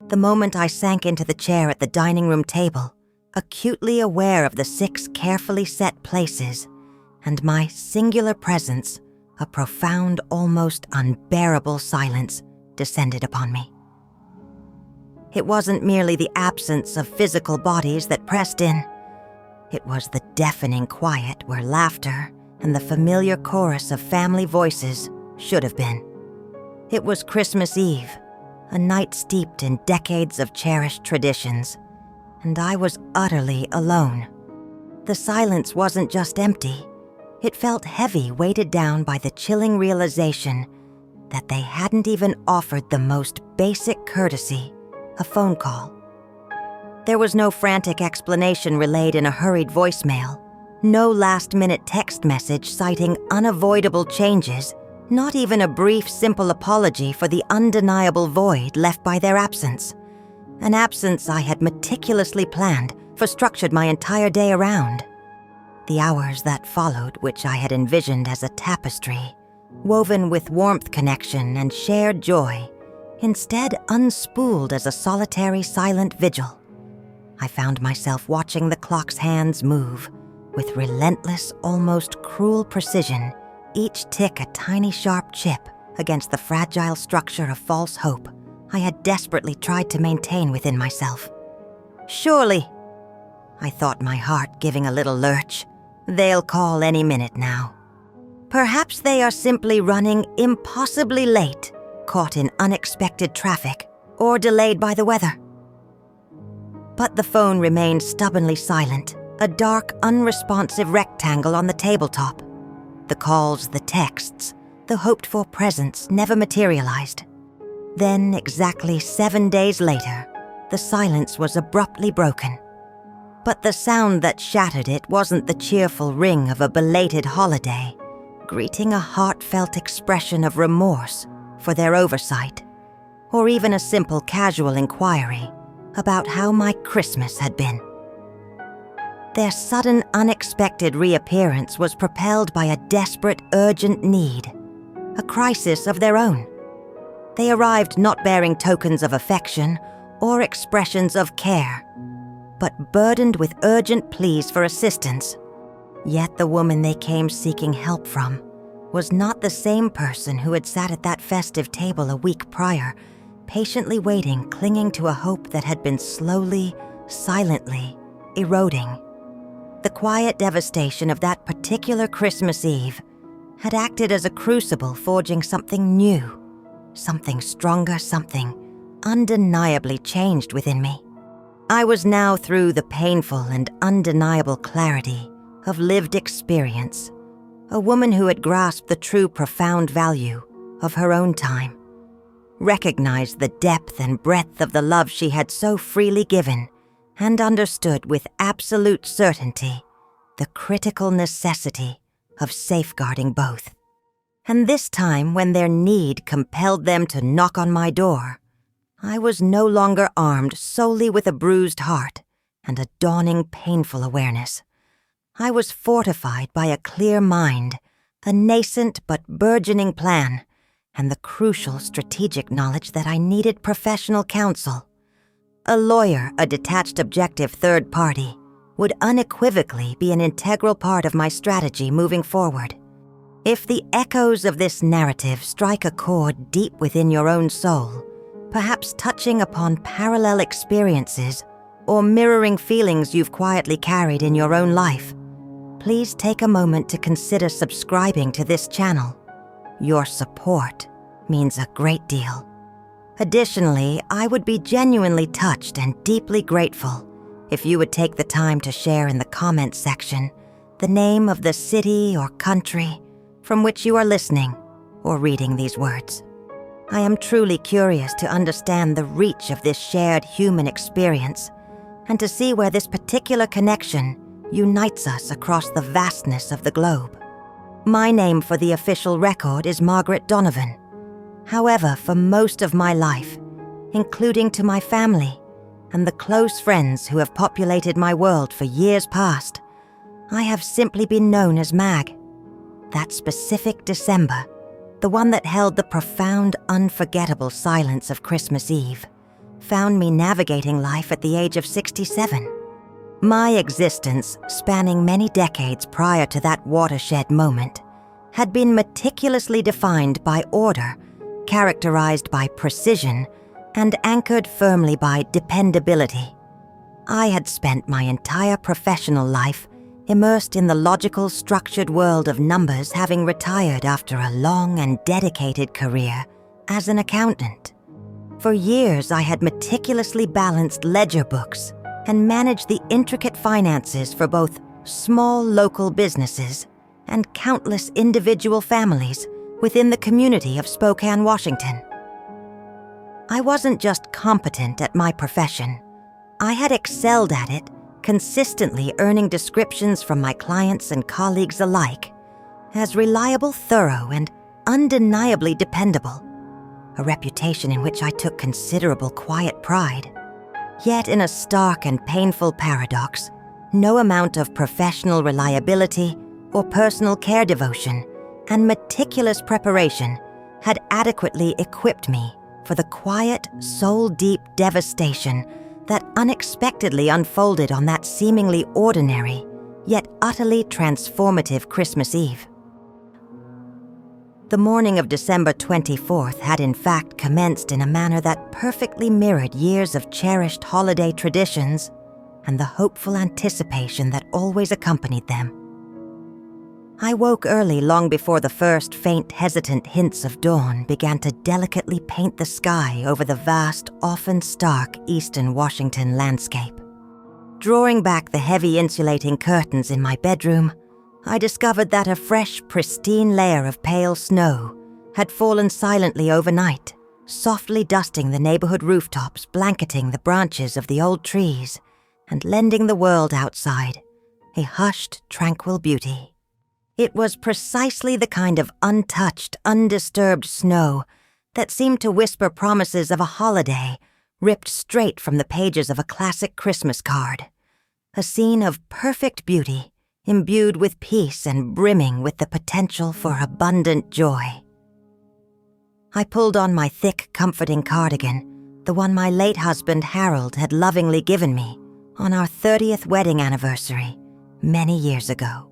The moment I sank into the chair at the dining room table, acutely aware of the 6 carefully set places, and my singular presence, a profound, almost unbearable silence descended upon me. It wasn't merely the absence of physical bodies that pressed in. It was the deafening quiet where laughter and the familiar chorus of family voices should have been. It was Christmas Eve, a night steeped in decades of cherished traditions, and I was utterly alone. The silence wasn't just empty. It felt heavy, weighted down by the chilling realization that they hadn't even offered the most basic courtesy, a phone call. There was no frantic explanation relayed in a hurried voicemail, no last-minute text message citing unavoidable changes, not even a brief, simple apology for the undeniable void left by their absence. An absence I had meticulously planned for structured my entire day around. The hours that followed, which I had envisioned as a tapestry, woven with warmth, connection, and shared joy, instead unspooled as a solitary, silent vigil. I found myself watching the clock's hands move, with relentless, almost cruel precision, each tick a tiny sharp chip against the fragile structure of false hope I had desperately tried to maintain within myself. Surely, I thought, my heart giving a little lurch, they'll call any minute now. Perhaps they are simply running impossibly late, caught in unexpected traffic, or delayed by the weather. But the phone remained stubbornly silent, a dark, unresponsive rectangle on the tabletop. The calls, the texts, the hoped-for presents never materialized. Then, exactly 7 days later, the silence was abruptly broken. But the sound that shattered it wasn't the cheerful ring of a belated holiday, greeting a heartfelt expression of remorse for their oversight, or even a simple casual inquiry about how my Christmas had been. Their sudden, unexpected reappearance was propelled by a desperate, urgent need, a crisis of their own. They arrived not bearing tokens of affection or expressions of care, but burdened with urgent pleas for assistance. Yet the woman they came seeking help from was not the same person who had sat at that festive table a week prior, patiently waiting, clinging to a hope that had been slowly, silently eroding. The quiet devastation of that particular Christmas Eve had acted as a crucible, forging something new, something stronger, something undeniably changed within me. I was now through the painful and undeniable clarity of lived experience, a woman who had grasped the true profound value of her own time, recognized the depth and breadth of the love she had so freely given, and understood with absolute certainty the critical necessity of safeguarding both. And this time, when their need compelled them to knock on my door, I was no longer armed solely with a bruised heart and a dawning painful awareness. I was fortified by a clear mind, a nascent but burgeoning plan, and the crucial strategic knowledge that I needed professional counsel. A lawyer, a detached, objective third party, would unequivocally be an integral part of my strategy moving forward. If the echoes of this narrative strike a chord deep within your own soul, perhaps touching upon parallel experiences or mirroring feelings you've quietly carried in your own life, please take a moment to consider subscribing to this channel. Your support means a great deal. Additionally, I would be genuinely touched and deeply grateful if you would take the time to share in the comments section the name of the city or country from which you are listening or reading these words. I am truly curious to understand the reach of this shared human experience and to see where this particular connection unites us across the vastness of the globe. My name for the official record is Margaret Donovan. However, for most of my life, including to my family and the close friends who have populated my world for years past, I have simply been known as Mag. That specific December, the one that held the profound, unforgettable silence of Christmas Eve, found me navigating life at the age of 67. My existence, spanning many decades prior to that watershed moment, had been meticulously defined by order, characterized by precision, and anchored firmly by dependability. I had spent my entire professional life immersed in the logical, structured world of numbers, having retired after a long and dedicated career as an accountant. For years, I had meticulously balanced ledger books and managed the intricate finances for both small local businesses and countless individual families within the community of Spokane, Washington. I wasn't just competent at my profession. I had excelled at it, consistently earning descriptions from my clients and colleagues alike as reliable, thorough, and undeniably dependable, a reputation in which I took considerable quiet pride. Yet in a stark and painful paradox, no amount of professional reliability or personal care devotion and meticulous preparation had adequately equipped me for the quiet, soul-deep devastation that unexpectedly unfolded on that seemingly ordinary, yet utterly transformative Christmas Eve. The morning of December 24th had in fact commenced in a manner that perfectly mirrored years of cherished holiday traditions and the hopeful anticipation that always accompanied them. I woke early, long before the first faint, hesitant hints of dawn began to delicately paint the sky over the vast, often stark eastern Washington landscape. Drawing back the heavy insulating curtains in my bedroom, I discovered that a fresh, pristine layer of pale snow had fallen silently overnight, softly dusting the neighborhood rooftops, blanketing the branches of the old trees, and lending the world outside a hushed, tranquil beauty. It was precisely the kind of untouched, undisturbed snow that seemed to whisper promises of a holiday ripped straight from the pages of a classic Christmas card, a scene of perfect beauty, imbued with peace and brimming with the potential for abundant joy. I pulled on my thick, comforting cardigan, the one my late husband Harold had lovingly given me on our 30th wedding anniversary many years ago.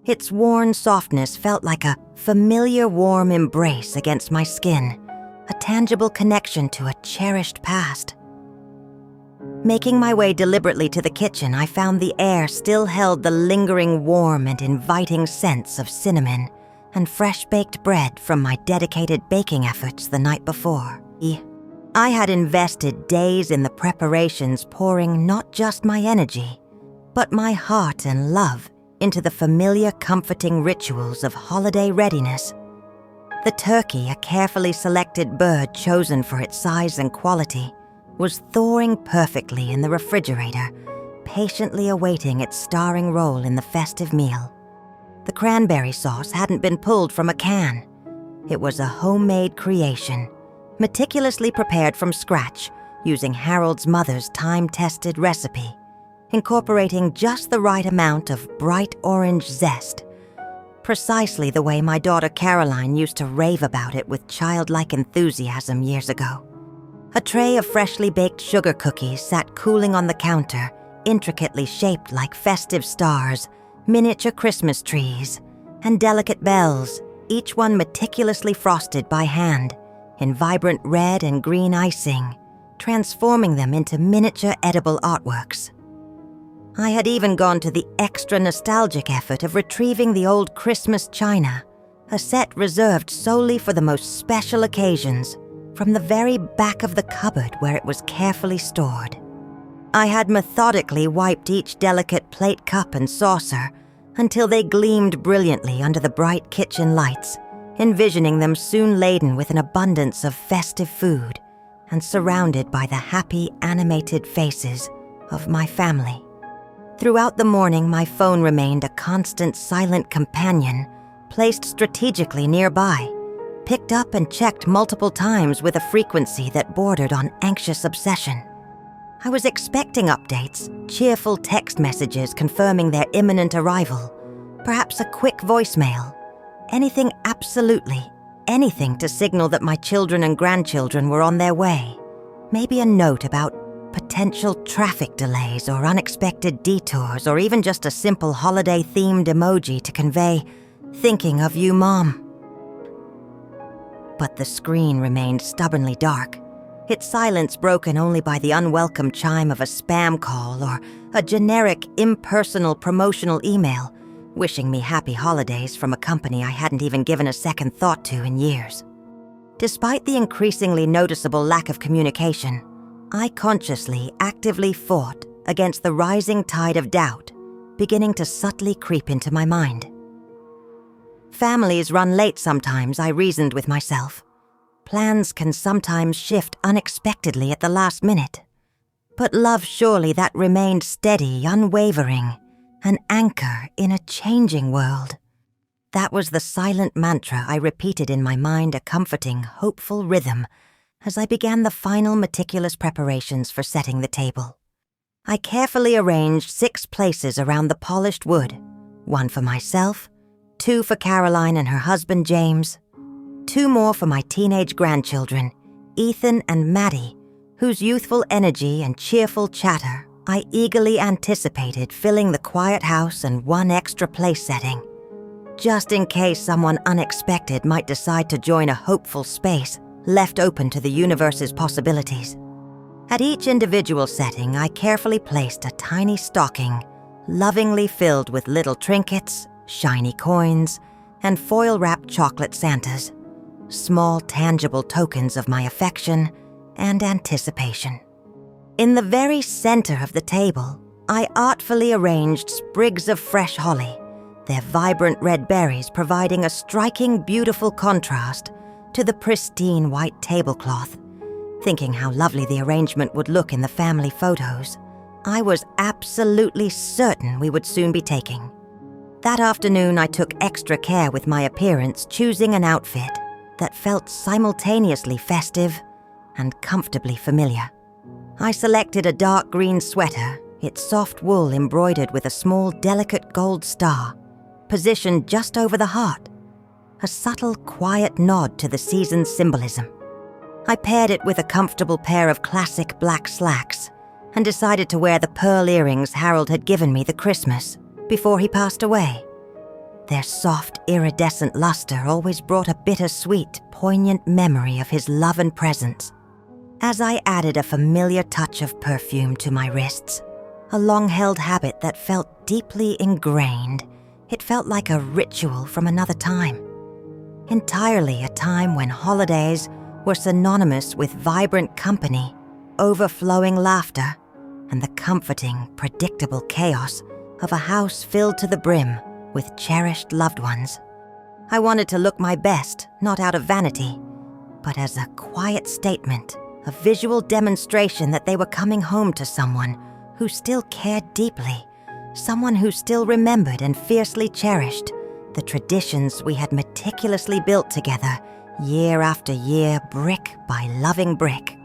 Its worn softness felt like a familiar warm embrace against my skin, a tangible connection to a cherished past. Making my way deliberately to the kitchen, I found the air still held the lingering warm and inviting scents of cinnamon and fresh-baked bread from my dedicated baking efforts the night before. I had invested days in the preparations, pouring not just my energy, but my heart and love into the familiar, comforting rituals of holiday readiness. The turkey, a carefully selected bird chosen for its size and quality, was thawing perfectly in the refrigerator, patiently awaiting its starring role in the festive meal. The cranberry sauce hadn't been pulled from a can. It was a homemade creation, meticulously prepared from scratch, using Harold's mother's time-tested recipe, incorporating just the right amount of bright orange zest, precisely the way my daughter Caroline used to rave about it with childlike enthusiasm years ago. A tray of freshly baked sugar cookies sat cooling on the counter, intricately shaped like festive stars, miniature Christmas trees, and delicate bells, each one meticulously frosted by hand, in vibrant red and green icing, transforming them into miniature edible artworks. I had even gone to the extra nostalgic effort of retrieving the old Christmas china, a set reserved solely for the most special occasions, from the very back of the cupboard where it was carefully stored. I had methodically wiped each delicate plate, cup, and saucer until they gleamed brilliantly under the bright kitchen lights, envisioning them soon laden with an abundance of festive food and surrounded by the happy, animated faces of my family. Throughout the morning, my phone remained a constant silent companion, placed strategically nearby, picked up and checked multiple times with a frequency that bordered on anxious obsession. I was expecting updates, cheerful text messages confirming their imminent arrival, perhaps a quick voicemail, anything, absolutely anything to signal that my children and grandchildren were on their way. Maybe a note about potential traffic delays or unexpected detours, or even just a simple holiday-themed emoji to convey, "Thinking of you, Mom." But the screen remained stubbornly dark, its silence broken only by the unwelcome chime of a spam call or a generic, impersonal promotional email wishing me happy holidays from a company I hadn't even given a second thought to in years. Despite the increasingly noticeable lack of communication, I consciously, actively fought against the rising tide of doubt beginning to subtly creep into my mind. Families run late sometimes, I reasoned with myself. Plans can sometimes shift unexpectedly at the last minute. But love, surely that remained steady, unwavering, an anchor in a changing world. That was the silent mantra I repeated in my mind, a comforting, hopeful rhythm as I began the final meticulous preparations for setting the table. I carefully arranged 6 places around the polished wood, 1 for myself, 2 for Caroline and her husband James, 2 more for my teenage grandchildren, Ethan and Maddie, whose youthful energy and cheerful chatter I eagerly anticipated filling the quiet house, and 1 extra place setting, just in case someone unexpected might decide to join a hopeful space left open to the universe's possibilities. At each individual setting, I carefully placed a tiny stocking, lovingly filled with little trinkets, shiny coins, and foil-wrapped chocolate Santas, small tangible tokens of my affection and anticipation. In the very center of the table, I artfully arranged sprigs of fresh holly, their vibrant red berries providing a striking, beautiful contrast to the pristine white tablecloth. Thinking how lovely the arrangement would look in the family photos, I was absolutely certain we would soon be taking. That afternoon, I took extra care with my appearance, choosing an outfit that felt simultaneously festive and comfortably familiar. I selected a dark green sweater, its soft wool embroidered with a small, delicate gold star, positioned just over the heart, a subtle, quiet nod to the season's symbolism. I paired it with a comfortable pair of classic black slacks and decided to wear the pearl earrings Harold had given me the Christmas before he passed away. Their soft, iridescent luster always brought a bittersweet, poignant memory of his love and presence. As I added a familiar touch of perfume to my wrists, a long-held habit that felt deeply ingrained, it felt like a ritual from another time. Entirely a time when holidays were synonymous with vibrant company, overflowing laughter, and the comforting, predictable chaos of a house filled to the brim with cherished loved ones. I wanted to look my best, not out of vanity, but as a quiet statement, a visual demonstration that they were coming home to someone who still cared deeply, someone who still remembered and fiercely cherished the traditions we had meticulously built together, year after year, brick by loving brick.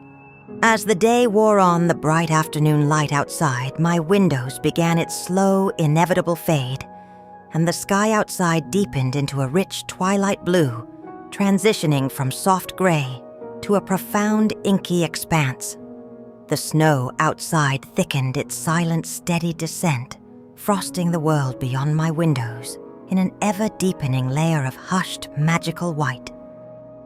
As the day wore on, the bright afternoon light outside my windows began its slow, inevitable fade, and the sky outside deepened into a rich twilight blue, transitioning from soft gray to a profound, inky expanse. The snow outside thickened its silent, steady descent, frosting the world beyond my windows in an ever-deepening layer of hushed, magical white.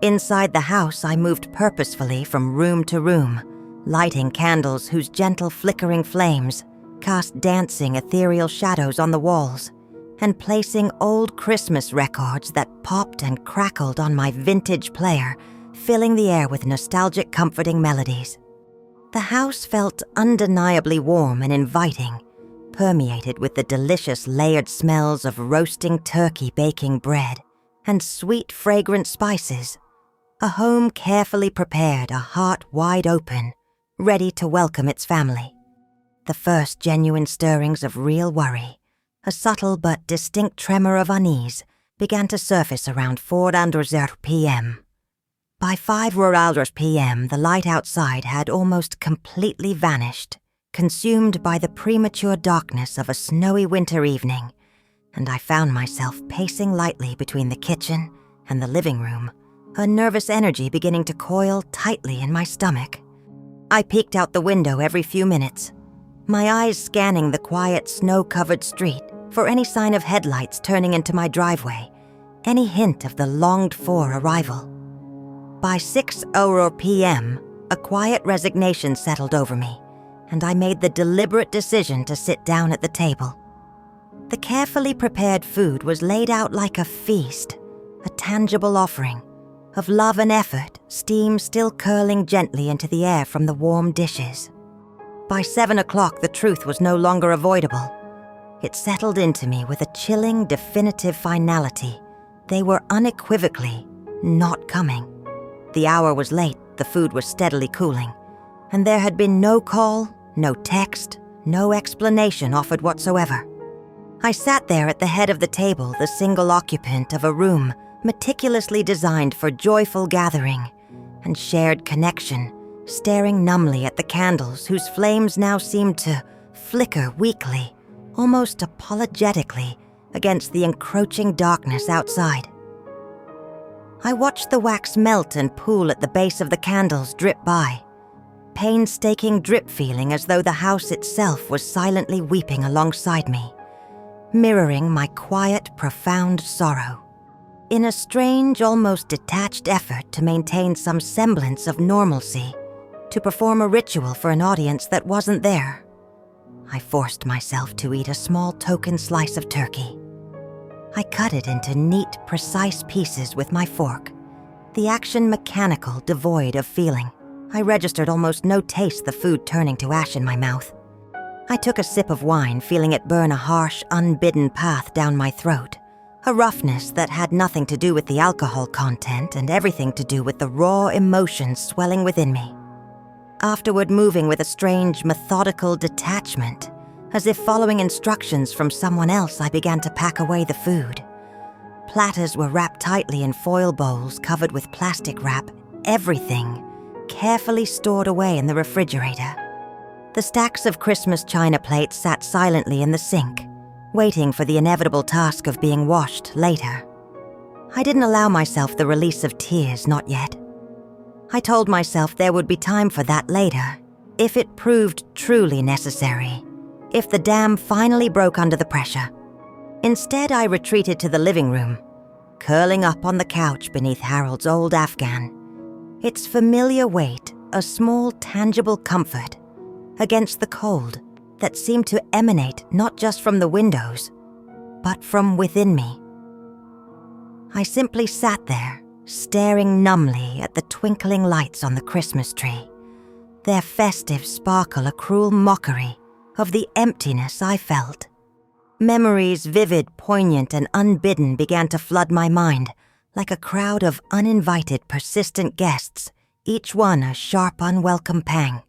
Inside the house, I moved purposefully from room to room, lighting candles whose gentle flickering flames cast dancing, ethereal shadows on the walls, and placing old Christmas records that popped and crackled on my vintage player, filling the air with nostalgic, comforting melodies. The house felt undeniably warm and inviting, permeated with the delicious layered smells of roasting turkey, baking bread, and sweet, fragrant spices. A home carefully prepared, a heart wide open, ready to welcome its family. The first genuine stirrings of real worry, a subtle but distinct tremor of unease, began to surface around 4:00 p.m. By 5:00 p.m., the light outside had almost completely vanished, consumed by the premature darkness of a snowy winter evening, and I found myself pacing lightly between the kitchen and the living room, a nervous energy beginning to coil tightly in my stomach. I peeked out the window every few minutes, my eyes scanning the quiet, snow-covered street for any sign of headlights turning into my driveway, any hint of the longed-for arrival. By 6:00 p.m., a quiet resignation settled over me, and I made the deliberate decision to sit down at the table. The carefully prepared food was laid out like a feast, a tangible offering of love and effort, steam still curling gently into the air from the warm dishes. By 7 o'clock, the truth was no longer avoidable. It settled into me with a chilling, definitive finality. They were unequivocally not coming. The hour was late, the food was steadily cooling, and there had been no call, no text, no explanation offered whatsoever. I sat there at the head of the table, the single occupant of a room meticulously designed for joyful gathering and shared connection, staring numbly at the candles whose flames now seemed to flicker weakly, almost apologetically, against the encroaching darkness outside. I watched the wax melt and pool at the base of the candles drip by, painstaking drip feeling as though the house itself was silently weeping alongside me, mirroring my quiet, profound sorrow. In a strange, almost detached effort to maintain some semblance of normalcy, to perform a ritual for an audience that wasn't there, I forced myself to eat a small token slice of turkey. I cut it into neat, precise pieces with my fork, the action mechanical, devoid of feeling. I registered almost no taste, the food turning to ash in my mouth. I took a sip of wine, feeling it burn a harsh, unbidden path down my throat, a roughness that had nothing to do with the alcohol content and everything to do with the raw emotions swelling within me. Afterward, moving with a strange, methodical detachment, as if following instructions from someone else, I began to pack away the food. Platters were wrapped tightly in foil bowls covered with plastic wrap, everything carefully stored away in the refrigerator. The stacks of Christmas china plates sat silently in the sink, waiting for the inevitable task of being washed later. I didn't allow myself the release of tears, not yet. I told myself there would be time for that later, if it proved truly necessary, if the dam finally broke under the pressure. Instead, I retreated to the living room, curling up on the couch beneath Harold's old Afghan, its familiar weight a small, tangible comfort against the cold that seemed to emanate not just from the windows, but from within me. I simply sat there, staring numbly at the twinkling lights on the Christmas tree, their festive sparkle a cruel mockery of the emptiness I felt. Memories vivid, poignant, and unbidden began to flood my mind like a crowd of uninvited, persistent guests, each one a sharp, unwelcome pang.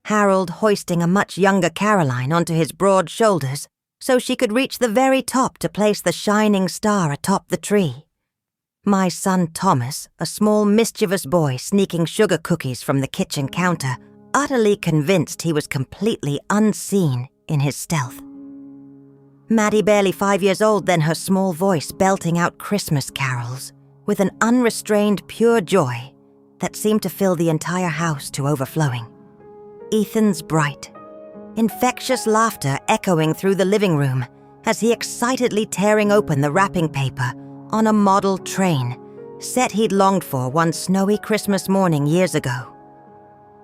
Harold hoisting a much younger Caroline onto his broad shoulders so she could reach the very top to place the shining star atop the tree. My son Thomas, a small mischievous boy sneaking sugar cookies from the kitchen counter, utterly convinced he was completely unseen in his stealth. Maddie, barely 5 years old then, her small voice belting out Christmas carols with an unrestrained, pure joy that seemed to fill the entire house to overflowing. Ethan's bright, infectious laughter echoing through the living room as he excitedly tearing open the wrapping paper on a model train, set he'd longed for one snowy Christmas morning years ago.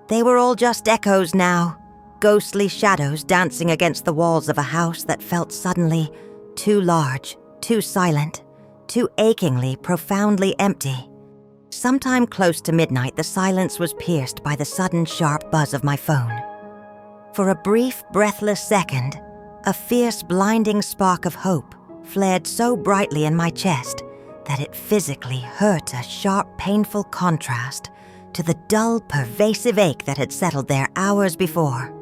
They were all just echoes now, ghostly shadows dancing against the walls of a house that felt suddenly too large, too silent, too achingly, profoundly empty. Sometime close to midnight, the silence was pierced by the sudden sharp buzz of my phone. For a brief, breathless second, a fierce, blinding spark of hope flared so brightly in my chest that it physically hurt, a sharp, painful contrast to the dull, pervasive ache that had settled there hours before.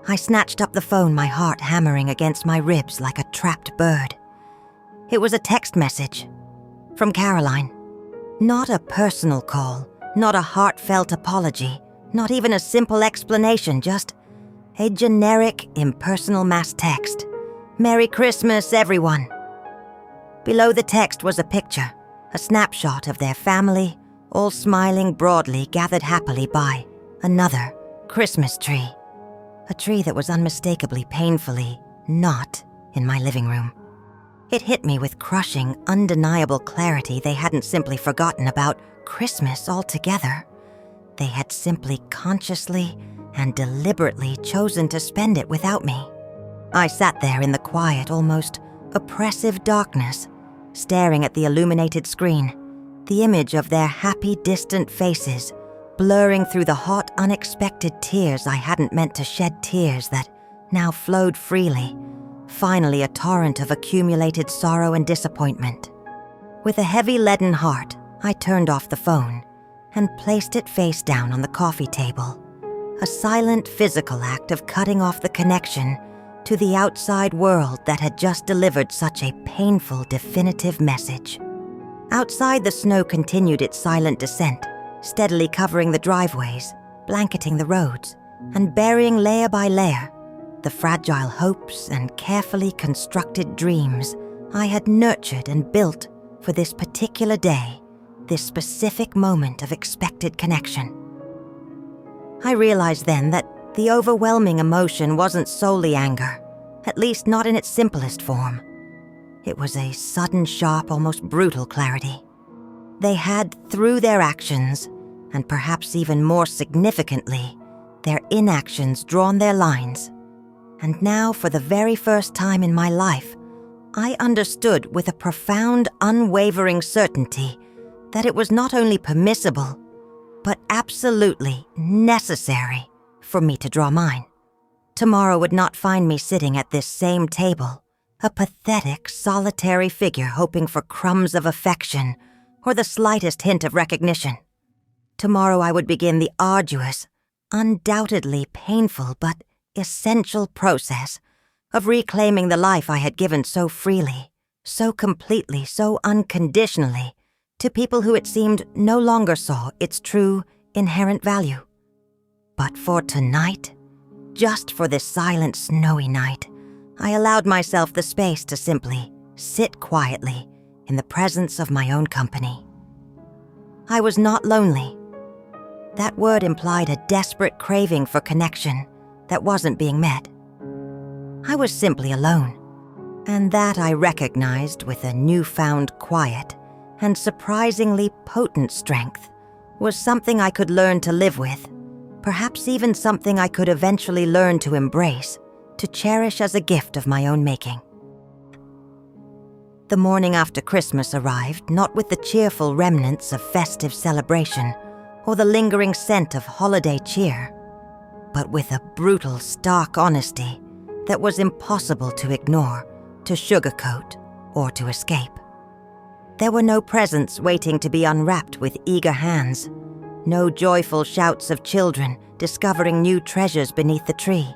I snatched up the phone, my heart hammering against my ribs like a trapped bird. It was a text message from Caroline. Not a personal call, not a heartfelt apology, not even a simple explanation, just a generic, impersonal mass text. "Merry Christmas, everyone." Below the text was a picture, a snapshot of their family, all smiling broadly, gathered happily by Another Christmas tree. A tree that was unmistakably, painfully not in my living room. It hit me with crushing, undeniable clarity they hadn't simply forgotten about Christmas altogether. They had simply consciously and deliberately chosen to spend it without me. I sat there in the quiet, almost oppressive darkness, staring at the illuminated screen, the image of their happy, distant faces, blurring through the hot, unexpected tears I hadn't meant to shed, tears that now flowed freely, finally a torrent of accumulated sorrow and disappointment. With a heavy leaden heart, I turned off the phone and placed it face down on the coffee table, a silent physical act of cutting off the connection to the outside world that had just delivered such a painful, definitive message. Outside, the snow continued its silent descent, steadily covering the driveways, blanketing the roads, and burying layer by layer the fragile hopes and carefully constructed dreams I had nurtured and built for this particular day, this specific moment of expected connection. I realized then that the overwhelming emotion wasn't solely anger, at least not in its simplest form. It was a sudden, sharp, almost brutal clarity. They had, through their actions, and perhaps even more significantly, their inactions, drawn their lines. And now, for the very first time in my life, I understood with a profound, unwavering certainty that it was not only permissible, but absolutely necessary for me to draw mine. Tomorrow would not find me sitting at this same table, a pathetic, solitary figure hoping for crumbs of affection or the slightest hint of recognition. Tomorrow I would begin the arduous, undoubtedly painful but essential process of reclaiming the life I had given so freely, so completely, so unconditionally to people who it seemed no longer saw its true, inherent value. But for tonight, just for this silent, snowy night, I allowed myself the space to simply sit quietly in the presence of my own company. I was not lonely. That word implied a desperate craving for connection that wasn't being met. I was simply alone, and that I recognized with a newfound quiet and surprisingly potent strength was something I could learn to live with, perhaps even something I could eventually learn to embrace, to cherish as a gift of my own making. The morning after Christmas arrived, not with the cheerful remnants of festive celebration or the lingering scent of holiday cheer, but with a brutal, stark honesty that was impossible to ignore, to sugarcoat, or to escape. There were no presents waiting to be unwrapped with eager hands, no joyful shouts of children discovering new treasures beneath the tree,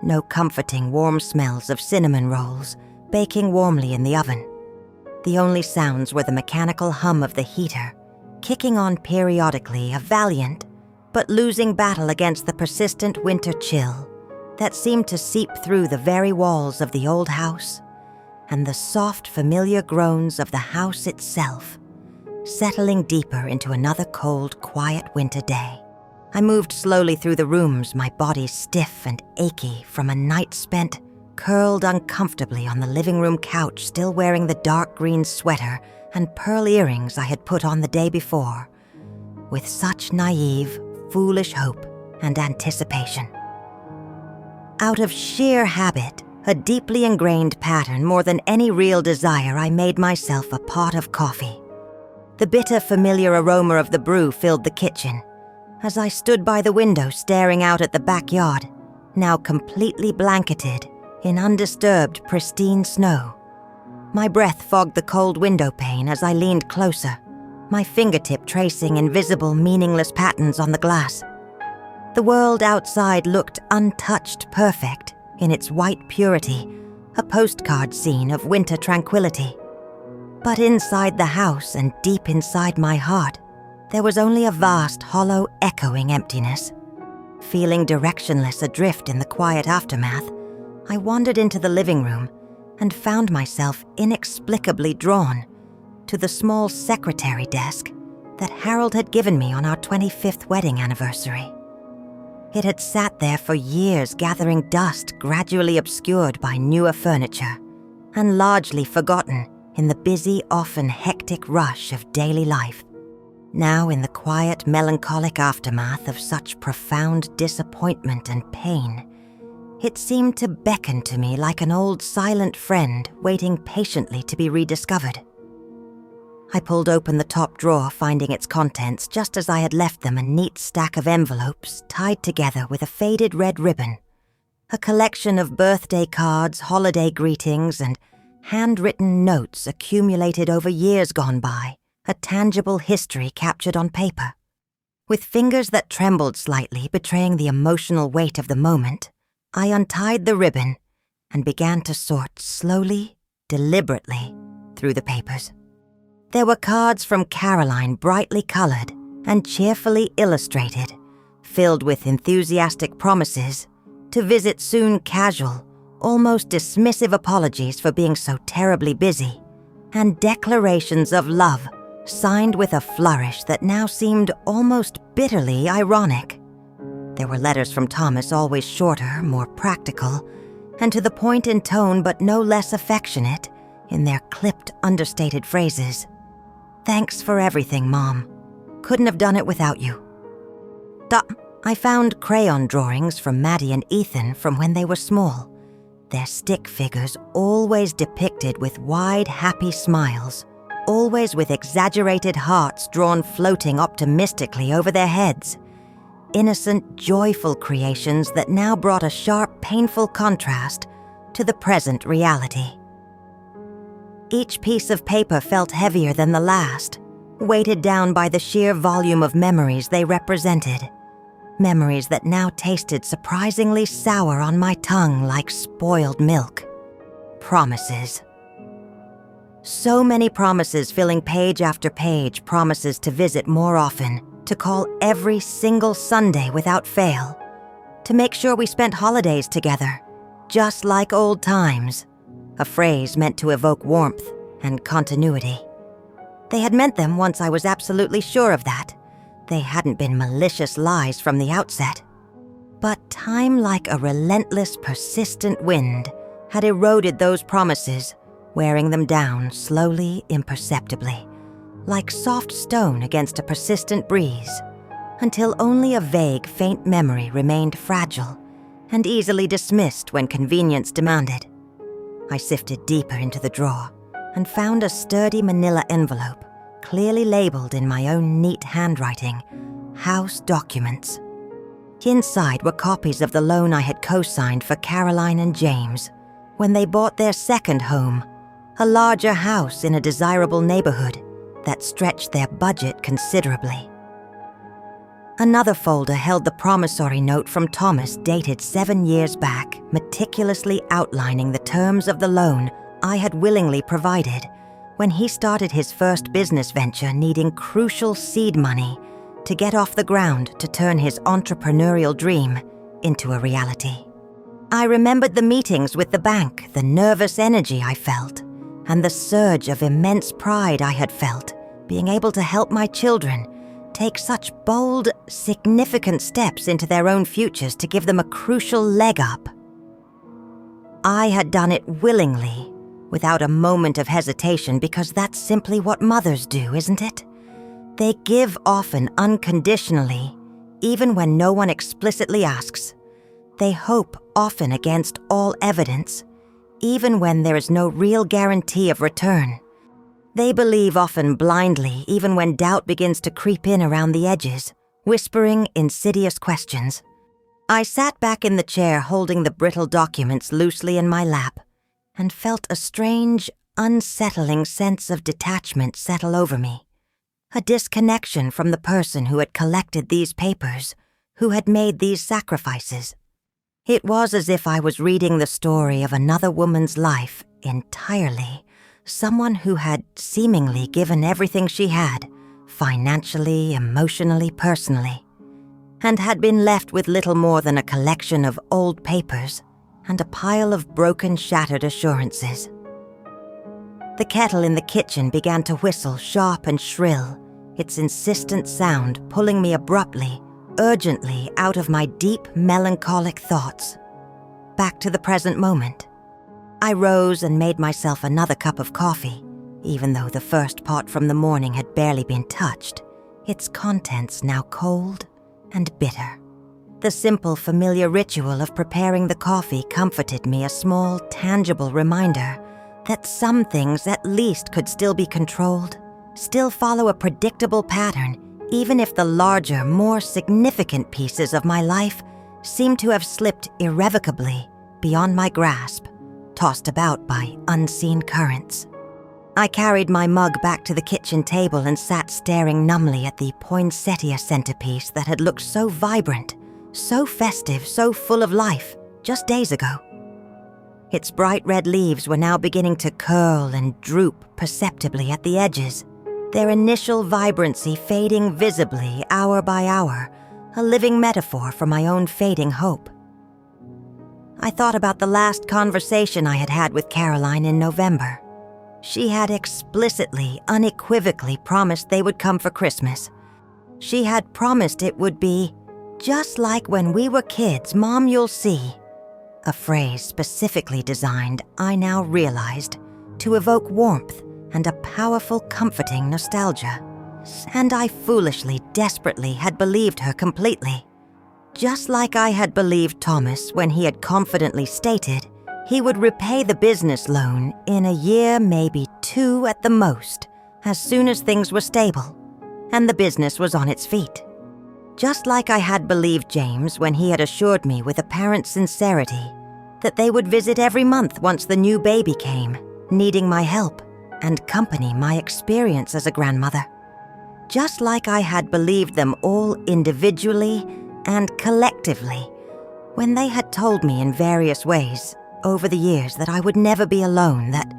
no comforting warm smells of cinnamon rolls baking warmly in the oven. The only sounds were the mechanical hum of the heater, kicking on periodically a valiant but losing battle against the persistent winter chill that seemed to seep through the very walls of the old house, and the soft, familiar groans of the house itself, settling deeper into another cold, quiet winter day. I moved slowly through the rooms, my body stiff and achy from a night spent curled uncomfortably on the living room couch, still wearing the dark green sweater and pearl earrings I had put on the day before, with such naive, foolish hope and anticipation. Out of sheer habit, a deeply ingrained pattern more than any real desire, I made myself a pot of coffee. The bitter, familiar aroma of the brew filled the kitchen as I stood by the window staring out at the backyard, now completely blanketed in undisturbed, pristine snow. My breath fogged the cold window pane as I leaned closer, my fingertip tracing invisible, meaningless patterns on the glass. The world outside looked untouched, perfect in its white purity, a postcard scene of winter tranquility. But inside the house and deep inside my heart, there was only a vast, hollow, echoing emptiness. Feeling directionless adrift in the quiet aftermath, I wandered into the living room and found myself inexplicably drawn to the small secretary desk that Harold had given me on our 25th wedding anniversary. It had sat there for years, gathering dust gradually obscured by newer furniture, and largely forgotten in the busy, often hectic rush of daily life. Now, in the quiet, melancholic aftermath of such profound disappointment and pain, it seemed to beckon to me like an old silent friend waiting patiently to be rediscovered. I pulled open the top drawer, finding its contents just as I had left them, a neat stack of envelopes tied together with a faded red ribbon, a collection of birthday cards, holiday greetings, and handwritten notes accumulated over years gone by, a tangible history captured on paper. With fingers that trembled slightly, betraying the emotional weight of the moment, I untied the ribbon and began to sort slowly, deliberately, through the papers. There were cards from Caroline, brightly colored and cheerfully illustrated, filled with enthusiastic promises to visit soon, casual, almost dismissive apologies for being so terribly busy, and declarations of love signed with a flourish that now seemed almost bitterly ironic. There were letters from Thomas, always shorter, more practical, and to the point in tone but no less affectionate in their clipped, understated phrases. "Thanks for everything, Mom. Couldn't have done it without you." I found crayon drawings from Maddie and Ethan from when they were small, their stick figures always depicted with wide, happy smiles, always with exaggerated hearts drawn floating optimistically over their heads. Innocent, joyful creations that now brought a sharp, painful contrast to the present reality. Each piece of paper felt heavier than the last, weighted down by the sheer volume of memories they represented. Memories that now tasted surprisingly sour on my tongue like spoiled milk. Promises. So many promises filling page after page, promises to visit more often, to call every single Sunday without fail, to make sure we spent holidays together, just like old times, a phrase meant to evoke warmth and continuity. They had meant them once I was absolutely sure of that. They hadn't been malicious lies from the outset. But time, like a relentless, persistent wind, had eroded those promises, wearing them down slowly, imperceptibly, like soft stone against a persistent breeze, until only a vague, faint memory remained fragile and easily dismissed when convenience demanded. I sifted deeper into the drawer and found a sturdy manila envelope, clearly labeled in my own neat handwriting, "House Documents." Inside were copies of the loan I had co-signed for Caroline and James when they bought their second home, a larger house in a desirable neighborhood that stretched their budget considerably. Another folder held the promissory note from Thomas dated 7 years back, meticulously outlining the terms of the loan I had willingly provided when he started his first business venture, needing crucial seed money to get off the ground to turn his entrepreneurial dream into a reality. I remembered the meetings with the bank, the nervous energy I felt, and the surge of immense pride I had felt being able to help my children take such bold, significant steps into their own futures to give them a crucial leg up. I had done it willingly, without a moment of hesitation, because that's simply what mothers do, isn't it? They give often unconditionally, even when no one explicitly asks. They hope often against all evidence, even when there is no real guarantee of return. They believe often blindly, even when doubt begins to creep in around the edges, whispering insidious questions. I sat back in the chair holding the brittle documents loosely in my lap and felt a strange, unsettling sense of detachment settle over me. A disconnection from the person who had collected these papers, who had made these sacrifices. It was as if I was reading the story of another woman's life entirely, someone who had seemingly given everything she had, financially, emotionally, personally, and had been left with little more than a collection of old papers and a pile of broken, shattered assurances. The kettle in the kitchen began to whistle sharp and shrill, its insistent sound pulling me abruptly, urgently out of my deep, melancholic thoughts. Back to the present moment. I rose and made myself another cup of coffee, even though the first pot from the morning had barely been touched, its contents now cold and bitter. The simple, familiar ritual of preparing the coffee comforted me, a small, tangible reminder that some things at least could still be controlled, still follow a predictable pattern, even if the larger, more significant pieces of my life seemed to have slipped irrevocably beyond my grasp, tossed about by unseen currents. I carried my mug back to the kitchen table and sat staring numbly at the poinsettia centerpiece that had looked so vibrant, so festive, so full of life just days ago. Its bright red leaves were now beginning to curl and droop perceptibly at the edges, their initial vibrancy fading visibly hour by hour, a living metaphor for my own fading hope. I thought about the last conversation I had had with Caroline in November. She had explicitly, unequivocally promised they would come for Christmas. She had promised it would be, "Just like when we were kids, Mom, you'll see." A phrase specifically designed, I now realized, to evoke warmth and a powerful, comforting nostalgia. And I foolishly, desperately had believed her completely. Just like I had believed Thomas when he had confidently stated he would repay the business loan in a year, maybe 2 at the most, as soon as things were stable and the business was on its feet. Just like I had believed James when he had assured me with apparent sincerity that they would visit every month once the new baby came, needing my help and company my experience as a grandmother. Just like I had believed them all individually and collectively when they had told me in various ways over the years that I would never be alone, that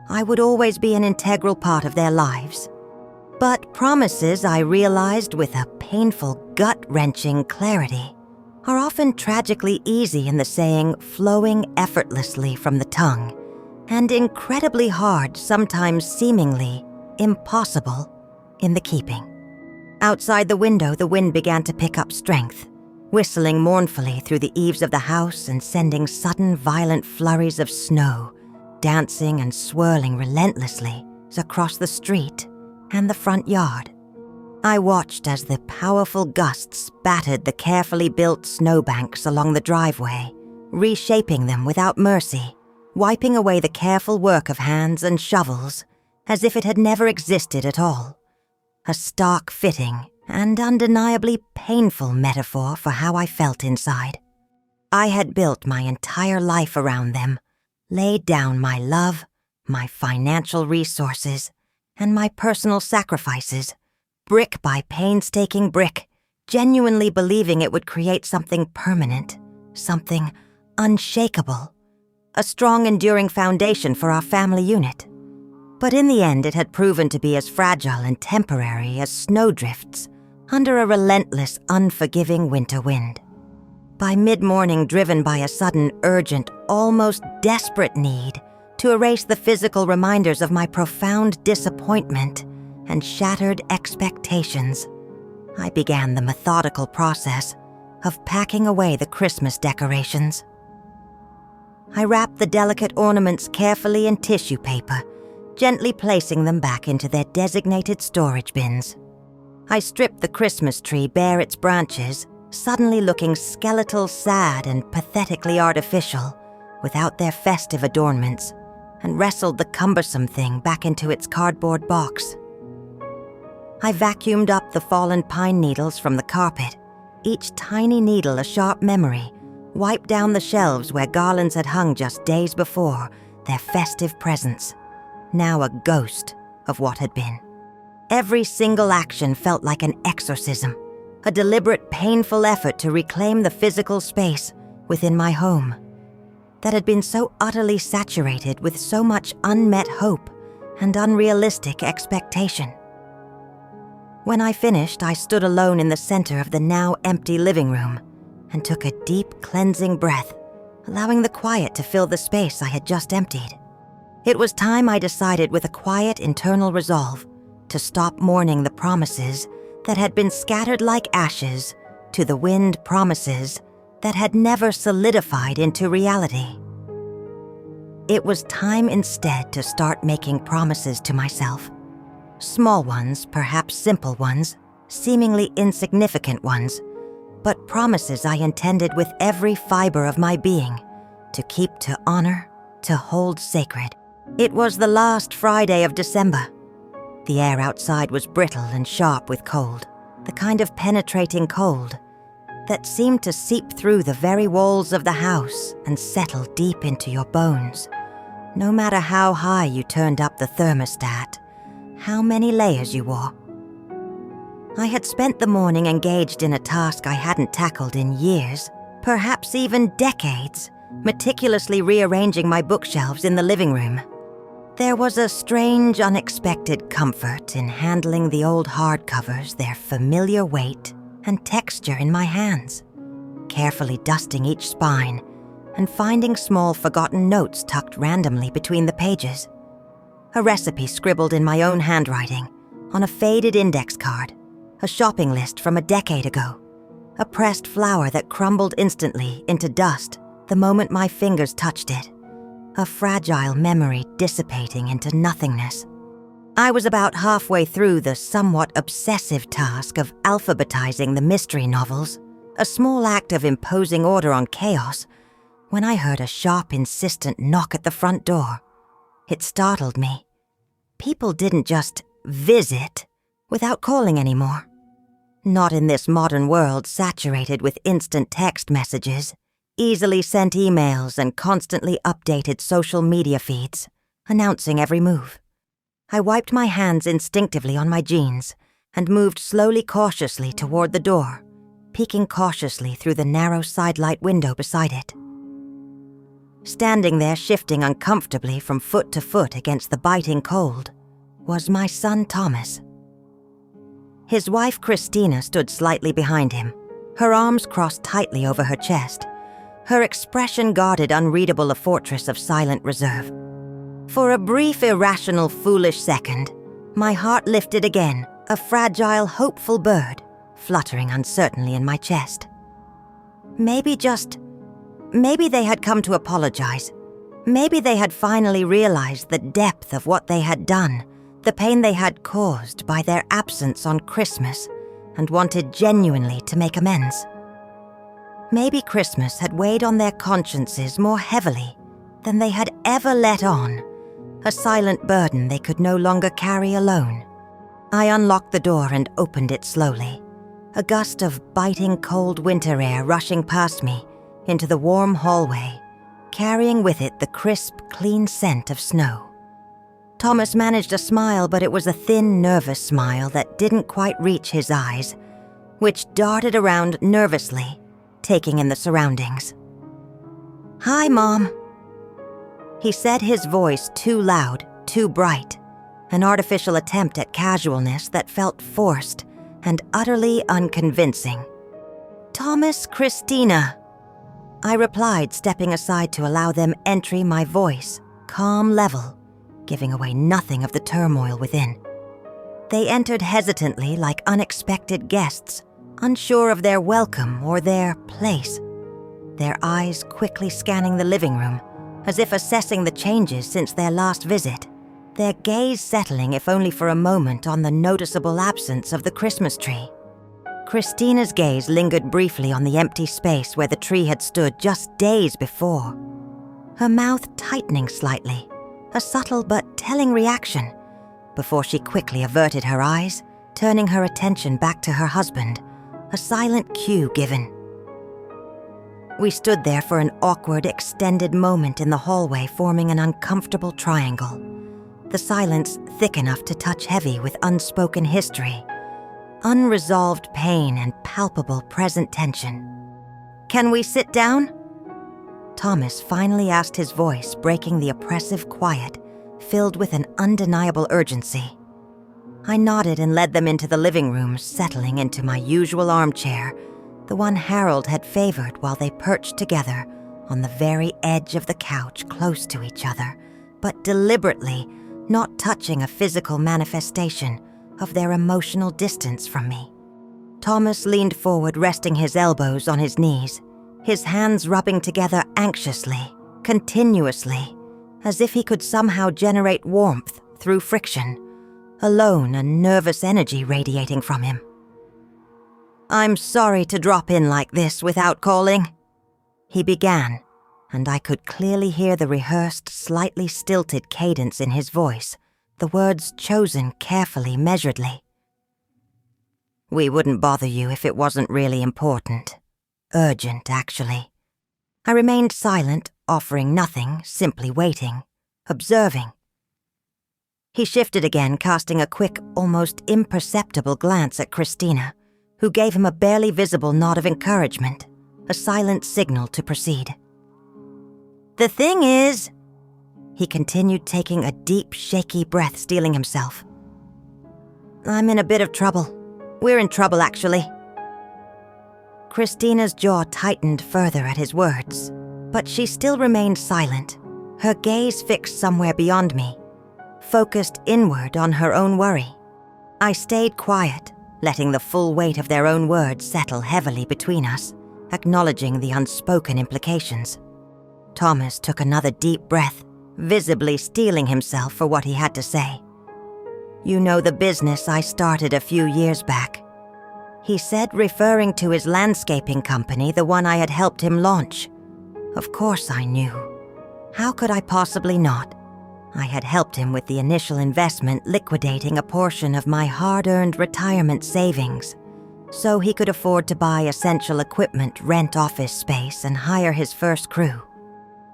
I would always be an integral part of their lives. But promises, I realized with a painful, gut-wrenching clarity, are often tragically easy in the saying, flowing effortlessly from the tongue, and incredibly hard, sometimes seemingly impossible, in the keeping. Outside the window, the wind began to pick up strength, whistling mournfully through the eaves of the house and sending sudden, violent flurries of snow, dancing and swirling relentlessly across the street and the front yard. I watched as the powerful gusts battered the carefully built snowbanks along the driveway, reshaping them without mercy, wiping away the careful work of hands and shovels as if it had never existed at all. A stark fitting and undeniably painful metaphor for how I felt inside. I had built my entire life around them, laid down my love, my financial resources, and my personal sacrifices, brick by painstaking brick, genuinely believing it would create something permanent, something unshakable, a strong, enduring foundation for our family unit. But in the end, it had proven to be as fragile and temporary as snowdrifts under a relentless, unforgiving winter wind. By mid-morning, driven by a sudden, urgent, almost desperate need to erase the physical reminders of my profound disappointment and shattered expectations, I began the methodical process of packing away the Christmas decorations. I wrapped the delicate ornaments carefully in tissue paper, gently placing them back into their designated storage bins. I stripped the Christmas tree bare its branches, suddenly looking skeletal, sad, and pathetically artificial, without their festive adornments, and wrestled the cumbersome thing back into its cardboard box. I vacuumed up the fallen pine needles from the carpet, each tiny needle a sharp memory, wiped down the shelves where garlands had hung just days before, their festive presence, now a ghost of what had been. Every single action felt like an exorcism, a deliberate, painful effort to reclaim the physical space within my home that had been so utterly saturated with so much unmet hope and unrealistic expectation. When I finished, I stood alone in the center of the now empty living room and took a deep, cleansing breath, allowing the quiet to fill the space I had just emptied. It was time, I decided with a quiet internal resolve, to stop mourning the promises that had been scattered like ashes to the wind promises that had never solidified into reality. It was time instead to start making promises to myself. Small ones, perhaps simple ones, seemingly insignificant ones, but promises I intended with every fiber of my being to keep, to honor, to hold sacred. It was the last Friday of December. The air outside was brittle and sharp with cold, the kind of penetrating cold that seemed to seep through the very walls of the house and settle deep into your bones, no matter how high you turned up the thermostat, how many layers you wore. I had spent the morning engaged in a task I hadn't tackled in years, perhaps even decades, meticulously rearranging my bookshelves in the living room. There was a strange, unexpected comfort in handling the old hardcovers, their familiar weight and texture in my hands, carefully dusting each spine and finding small forgotten notes tucked randomly between the pages. A recipe scribbled in my own handwriting on a faded index card, a shopping list from a decade ago, a pressed flower that crumbled instantly into dust the moment my fingers touched it, a fragile memory dissipating into nothingness. I was about halfway through the somewhat obsessive task of alphabetizing the mystery novels, a small act of imposing order on chaos, when I heard a sharp, insistent knock at the front door. It startled me. People didn't just visit without calling anymore. Not in this modern world saturated with instant text messages, easily sent emails, and constantly updated social media feeds, announcing every move. I wiped my hands instinctively on my jeans and moved slowly, cautiously toward the door, peeking cautiously through the narrow sidelight window beside it. Standing there, shifting uncomfortably from foot to foot against the biting cold, was my son Thomas. His wife Christina stood slightly behind him, her arms crossed tightly over her chest. Her expression guarded unreadable a fortress of silent reserve. For a brief, irrational, foolish second, my heart lifted again, a fragile, hopeful bird, fluttering uncertainly in my chest. Maybe they had come to apologize. Maybe they had finally realized the depth of what they had done, the pain they had caused by their absence on Christmas, and wanted genuinely to make amends. Maybe Christmas had weighed on their consciences more heavily than they had ever let on, a silent burden they could no longer carry alone. I unlocked the door and opened it slowly, a gust of biting cold winter air rushing past me into the warm hallway, carrying with it the crisp, clean scent of snow. Thomas managed a smile, but it was a thin, nervous smile that didn't quite reach his eyes, which darted around nervously, taking in the surroundings. "Hi, Mom," he said, his voice too loud, too bright, an artificial attempt at casualness that felt forced and utterly unconvincing. "Thomas, Christina," I replied, stepping aside to allow them entry, my voice calm, level, giving away nothing of the turmoil within. They entered hesitantly like unexpected guests, unsure of their welcome or their place, their eyes quickly scanning the living room, as if assessing the changes since their last visit, their gaze settling, if only for a moment, on the noticeable absence of the Christmas tree. Christina's gaze lingered briefly on the empty space where the tree had stood just days before, her mouth tightening slightly, a subtle but telling reaction, before she quickly averted her eyes, turning her attention back to her husband, a silent cue given. We stood there for an awkward, extended moment in the hallway, forming an uncomfortable triangle, the silence thick enough to touch heavy with unspoken history, unresolved pain, and palpable present tension. "Can we sit down?" Thomas finally asked, his voice breaking the oppressive quiet, filled with an undeniable urgency. I nodded and led them into the living room, settling into my usual armchair, the one Harold had favored while they perched together on the very edge of the couch, close to each other, but deliberately not touching a physical manifestation of their emotional distance from me. Thomas leaned forward, resting his elbows on his knees, his hands rubbing together anxiously, continuously, as if he could somehow generate warmth through friction, alone a nervous energy radiating from him. "I'm sorry to drop in like this without calling," he began, and I could clearly hear the rehearsed, slightly stilted cadence in his voice, the words chosen carefully, measuredly. "We wouldn't bother you if it wasn't really important. Urgent, actually." I remained silent, offering nothing, simply waiting, observing. He shifted again, casting a quick, almost imperceptible glance at Christina, who gave him a barely visible nod of encouragement, a silent signal to proceed. "The thing is," he continued, taking a deep, shaky breath, steeling himself, "I'm in a bit of trouble. We're in trouble, actually." Christina's jaw tightened further at his words, but she still remained silent, her gaze fixed somewhere beyond me, focused inward on her own worry. I stayed quiet, letting the full weight of their own words settle heavily between us, acknowledging the unspoken implications. Thomas took another deep breath, visibly steeling himself for what he had to say. "You know the business I started a few years back," he said, referring to his landscaping company, the one I had helped him launch. Of course I knew. How could I possibly not? I had helped him with the initial investment, liquidating a portion of my hard-earned retirement savings, so he could afford to buy essential equipment, rent office space, and hire his first crew.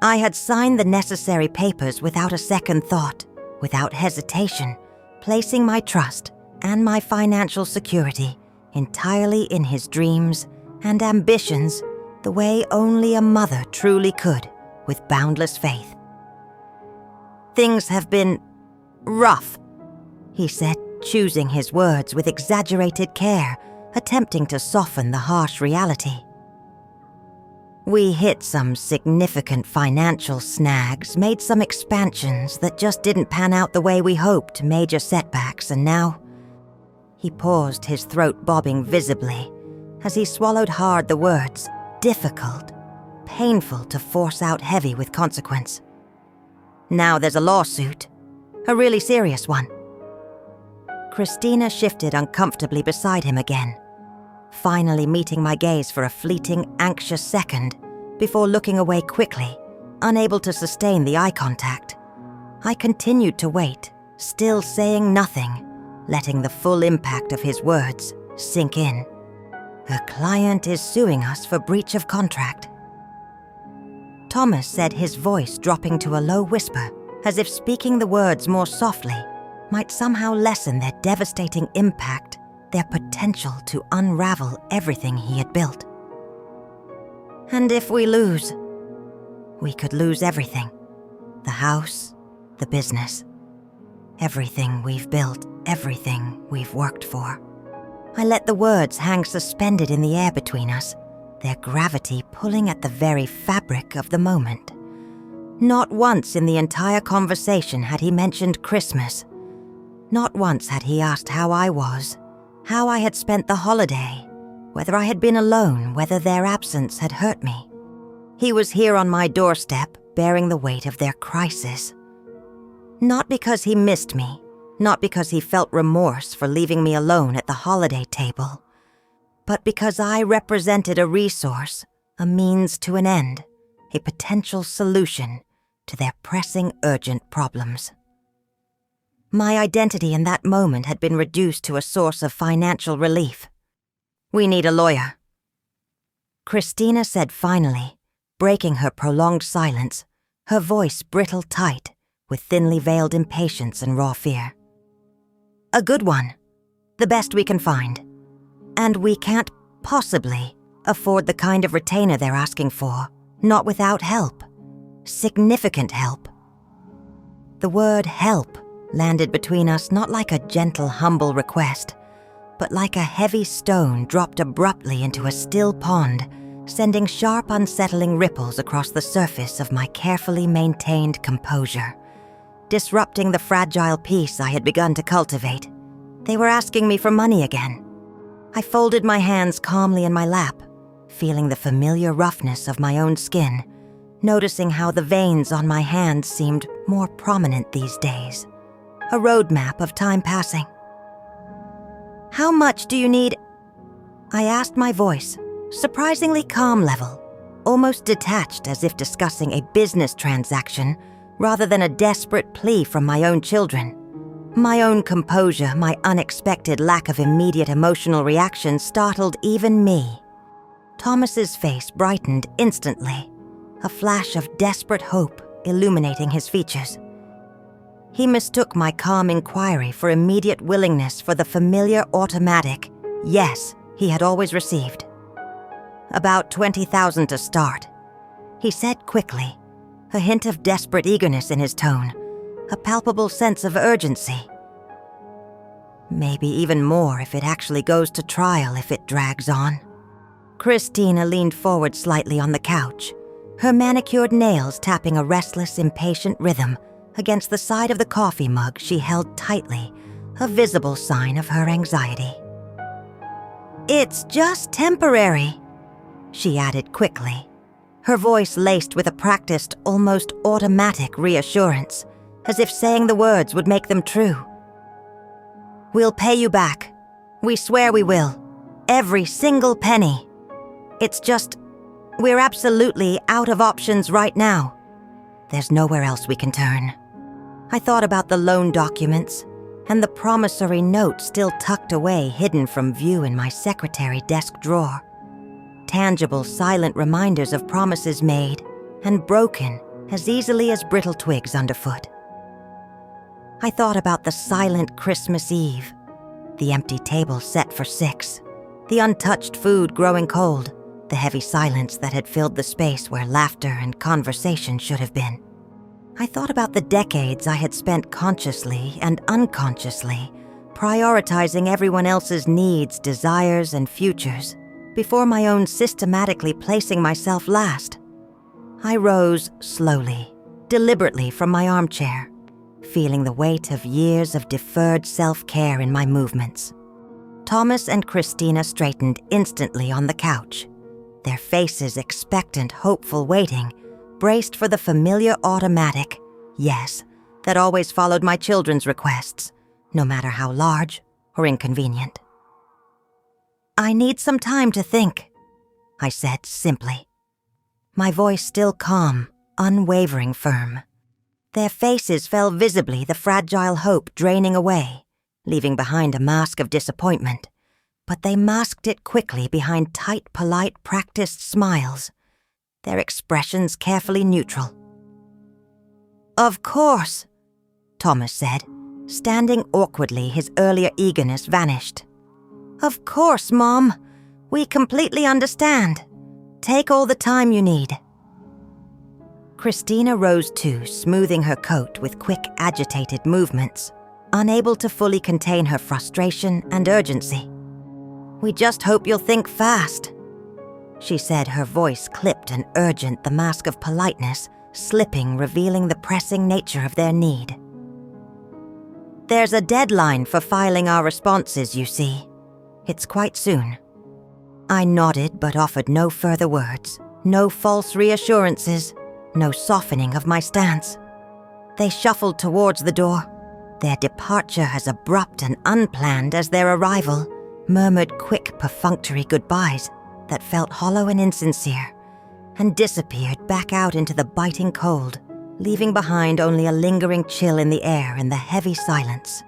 I had signed the necessary papers without a second thought, without hesitation, placing my trust and my financial security entirely in his dreams and ambitions, the way only a mother truly could, with boundless faith. "Things have been rough," he said, choosing his words with exaggerated care, attempting to soften the harsh reality. "We hit some significant financial snags, made some expansions that just didn't pan out the way we hoped, major setbacks, and now..." He paused, his throat bobbing visibly, as he swallowed hard the words, difficult, painful to force out, heavy with consequence. "Now there's a lawsuit, a really serious one." Christina shifted uncomfortably beside him again, finally meeting my gaze for a fleeting, anxious second before looking away quickly, unable to sustain the eye contact. I continued to wait, still saying nothing, letting the full impact of his words sink in. "A client is suing us for breach of contract." Thomas said, his voice dropping to a low whisper, as if speaking the words more softly might somehow lessen their devastating impact, their potential to unravel everything he had built. "And if we lose, we could lose everything. The house, the business, everything we've built, everything we've worked for." I let the words hang suspended in the air between us, their gravity pulling at the very fabric of the moment. Not once in the entire conversation had he mentioned Christmas. Not once had he asked how I was, how I had spent the holiday, whether I had been alone, whether their absence had hurt me. He was here on my doorstep, bearing the weight of their crisis. Not because he missed me, not because he felt remorse for leaving me alone at the holiday table, but because I represented a resource, a means to an end, a potential solution to their pressing, urgent problems. My identity in that moment had been reduced to a source of financial relief. "We need a lawyer," Christina said finally, breaking her prolonged silence, her voice brittle tight with thinly veiled impatience and raw fear. "A good one, the best we can find. And we can't possibly afford the kind of retainer they're asking for, not without help. Significant help." The word help landed between us not like a gentle, humble request, but like a heavy stone dropped abruptly into a still pond, sending sharp, unsettling ripples across the surface of my carefully maintained composure, disrupting the fragile peace I had begun to cultivate. They were asking me for money again. I folded my hands calmly in my lap, feeling the familiar roughness of my own skin, noticing how the veins on my hands seemed more prominent these days. A roadmap of time passing. "How much do you need?" I asked, my voice, surprisingly calm level, almost detached, as if discussing a business transaction rather than a desperate plea from my own children. My own composure, my unexpected lack of immediate emotional reaction startled even me. Thomas's face brightened instantly, a flash of desperate hope illuminating his features. He mistook my calm inquiry for immediate willingness for the familiar automatic yes he had always received. "About 20,000 to start," he said quickly, a hint of desperate eagerness in his tone, a palpable sense of urgency. "Maybe even more if it actually goes to trial if it drags on." Christina leaned forward slightly on the couch, her manicured nails tapping a restless, impatient rhythm against the side of the coffee mug she held tightly, a visible sign of her anxiety. "It's just temporary," she added quickly, her voice laced with a practiced, almost automatic reassurance, as if saying the words would make them true. "We'll pay you back. We swear we will. Every single penny. It's just, we're absolutely out of options right now. There's nowhere else we can turn." I thought about the loan documents and the promissory note still tucked away, hidden from view in my secretary desk drawer. Tangible, silent reminders of promises made and broken as easily as brittle twigs underfoot. I thought about the silent Christmas Eve, the empty table set for 6, the untouched food growing cold, the heavy silence that had filled the space where laughter and conversation should have been. I thought about the decades I had spent consciously and unconsciously prioritizing everyone else's needs, desires, and futures before my own systematically placing myself last. I rose slowly, deliberately from my armchair, feeling the weight of years of deferred self-care in my movements. Thomas and Christina straightened instantly on the couch, their faces expectant, hopeful, waiting, braced for the familiar automatic yes that always followed my children's requests, no matter how large or inconvenient. "I need some time to think," I said simply, my voice still calm, unwavering firm. Their faces fell visibly, the fragile hope draining away, leaving behind a mask of disappointment, but they masked it quickly behind tight, polite, practiced smiles, their expressions carefully neutral. "Of course," Thomas said, standing awkwardly, his earlier eagerness vanished. "Of course, Mom. We completely understand. Take all the time you need." Christina rose too, smoothing her coat with quick, agitated movements, unable to fully contain her frustration and urgency. "We just hope you'll think fast," she said, her voice clipped and urgent, the mask of politeness slipping, revealing the pressing nature of their need. "There's a deadline for filing our responses, you see. It's quite soon." I nodded but offered no further words, no false reassurances, no softening of my stance. They shuffled towards the door, their departure as abrupt and unplanned as their arrival, murmured quick, perfunctory goodbyes that felt hollow and insincere, and disappeared back out into the biting cold, leaving behind only a lingering chill in the air and the heavy silence.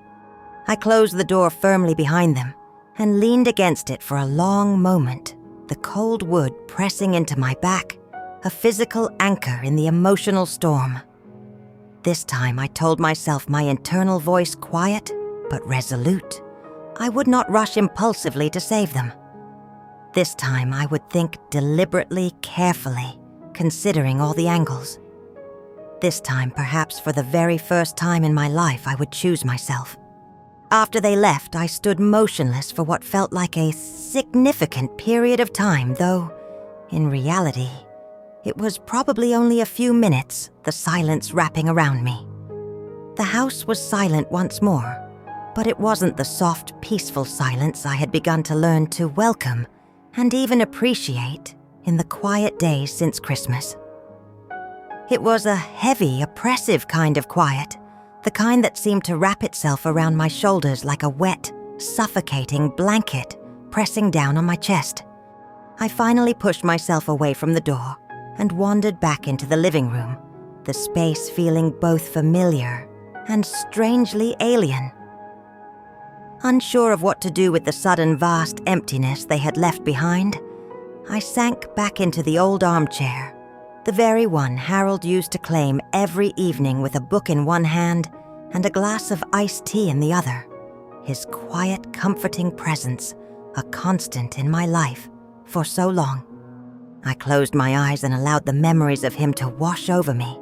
I closed the door firmly behind them and leaned against it for a long moment, the cold wood pressing into my back, a physical anchor in the emotional storm. This time I told myself, my internal voice quiet but resolute, I would not rush impulsively to save them. This time I would think deliberately, carefully, considering all the angles. This time, perhaps for the very first time in my life, I would choose myself. After they left, I stood motionless for what felt like a significant period of time, though, in reality, it was probably only a few minutes, the silence wrapping around me. The house was silent once more, but it wasn't the soft, peaceful silence I had begun to learn to welcome and even appreciate in the quiet days since Christmas. It was a heavy, oppressive kind of quiet, the kind that seemed to wrap itself around my shoulders like a wet, suffocating blanket pressing down on my chest. I finally pushed myself away from the door and wandered back into the living room, the space feeling both familiar and strangely alien. Unsure of what to do with the sudden vast emptiness they had left behind, I sank back into the old armchair, the very one Harold used to claim every evening with a book in one hand and a glass of iced tea in the other, his quiet, comforting presence, a constant in my life for so long. I closed my eyes and allowed the memories of him to wash over me.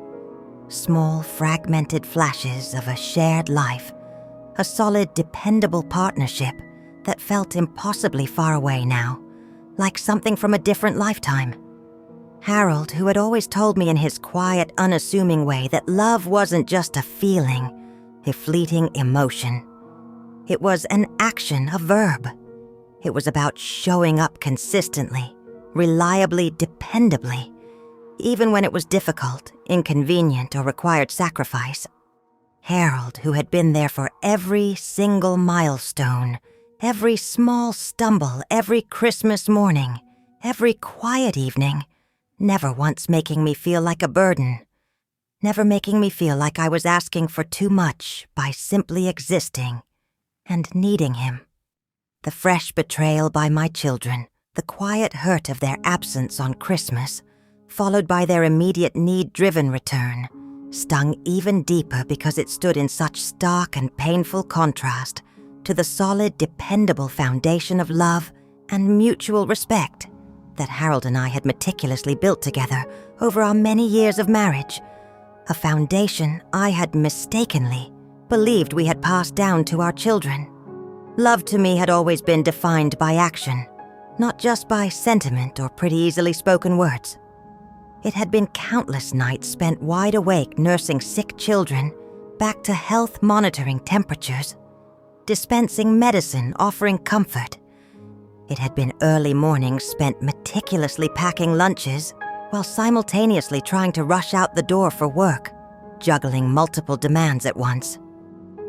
Small, fragmented flashes of a shared life, a solid, dependable partnership that felt impossibly far away now, like something from a different lifetime. Harold, who had always told me in his quiet, unassuming way that love wasn't just a feeling, a fleeting emotion. It was an action, a verb. It was about showing up consistently, reliably, dependably, even when it was difficult, inconvenient, or required sacrifice. Harold, who had been there for every single milestone, every small stumble, every Christmas morning, every quiet evening, never once making me feel like a burden, never making me feel like I was asking for too much by simply existing and needing him. The fresh betrayal by my children, the quiet hurt of their absence on Christmas, followed by their immediate need-driven return, stung even deeper because it stood in such stark and painful contrast to the solid, dependable foundation of love and mutual respect that Harold and I had meticulously built together over our many years of marriage, a foundation I had mistakenly believed we had passed down to our children. Love to me had always been defined by action, not just by sentiment or pretty easily spoken words. It had been countless nights spent wide awake nursing sick children back to health monitoring temperatures, dispensing medicine, offering comfort. It had been early mornings spent meticulously packing lunches while simultaneously trying to rush out the door for work, juggling multiple demands at once.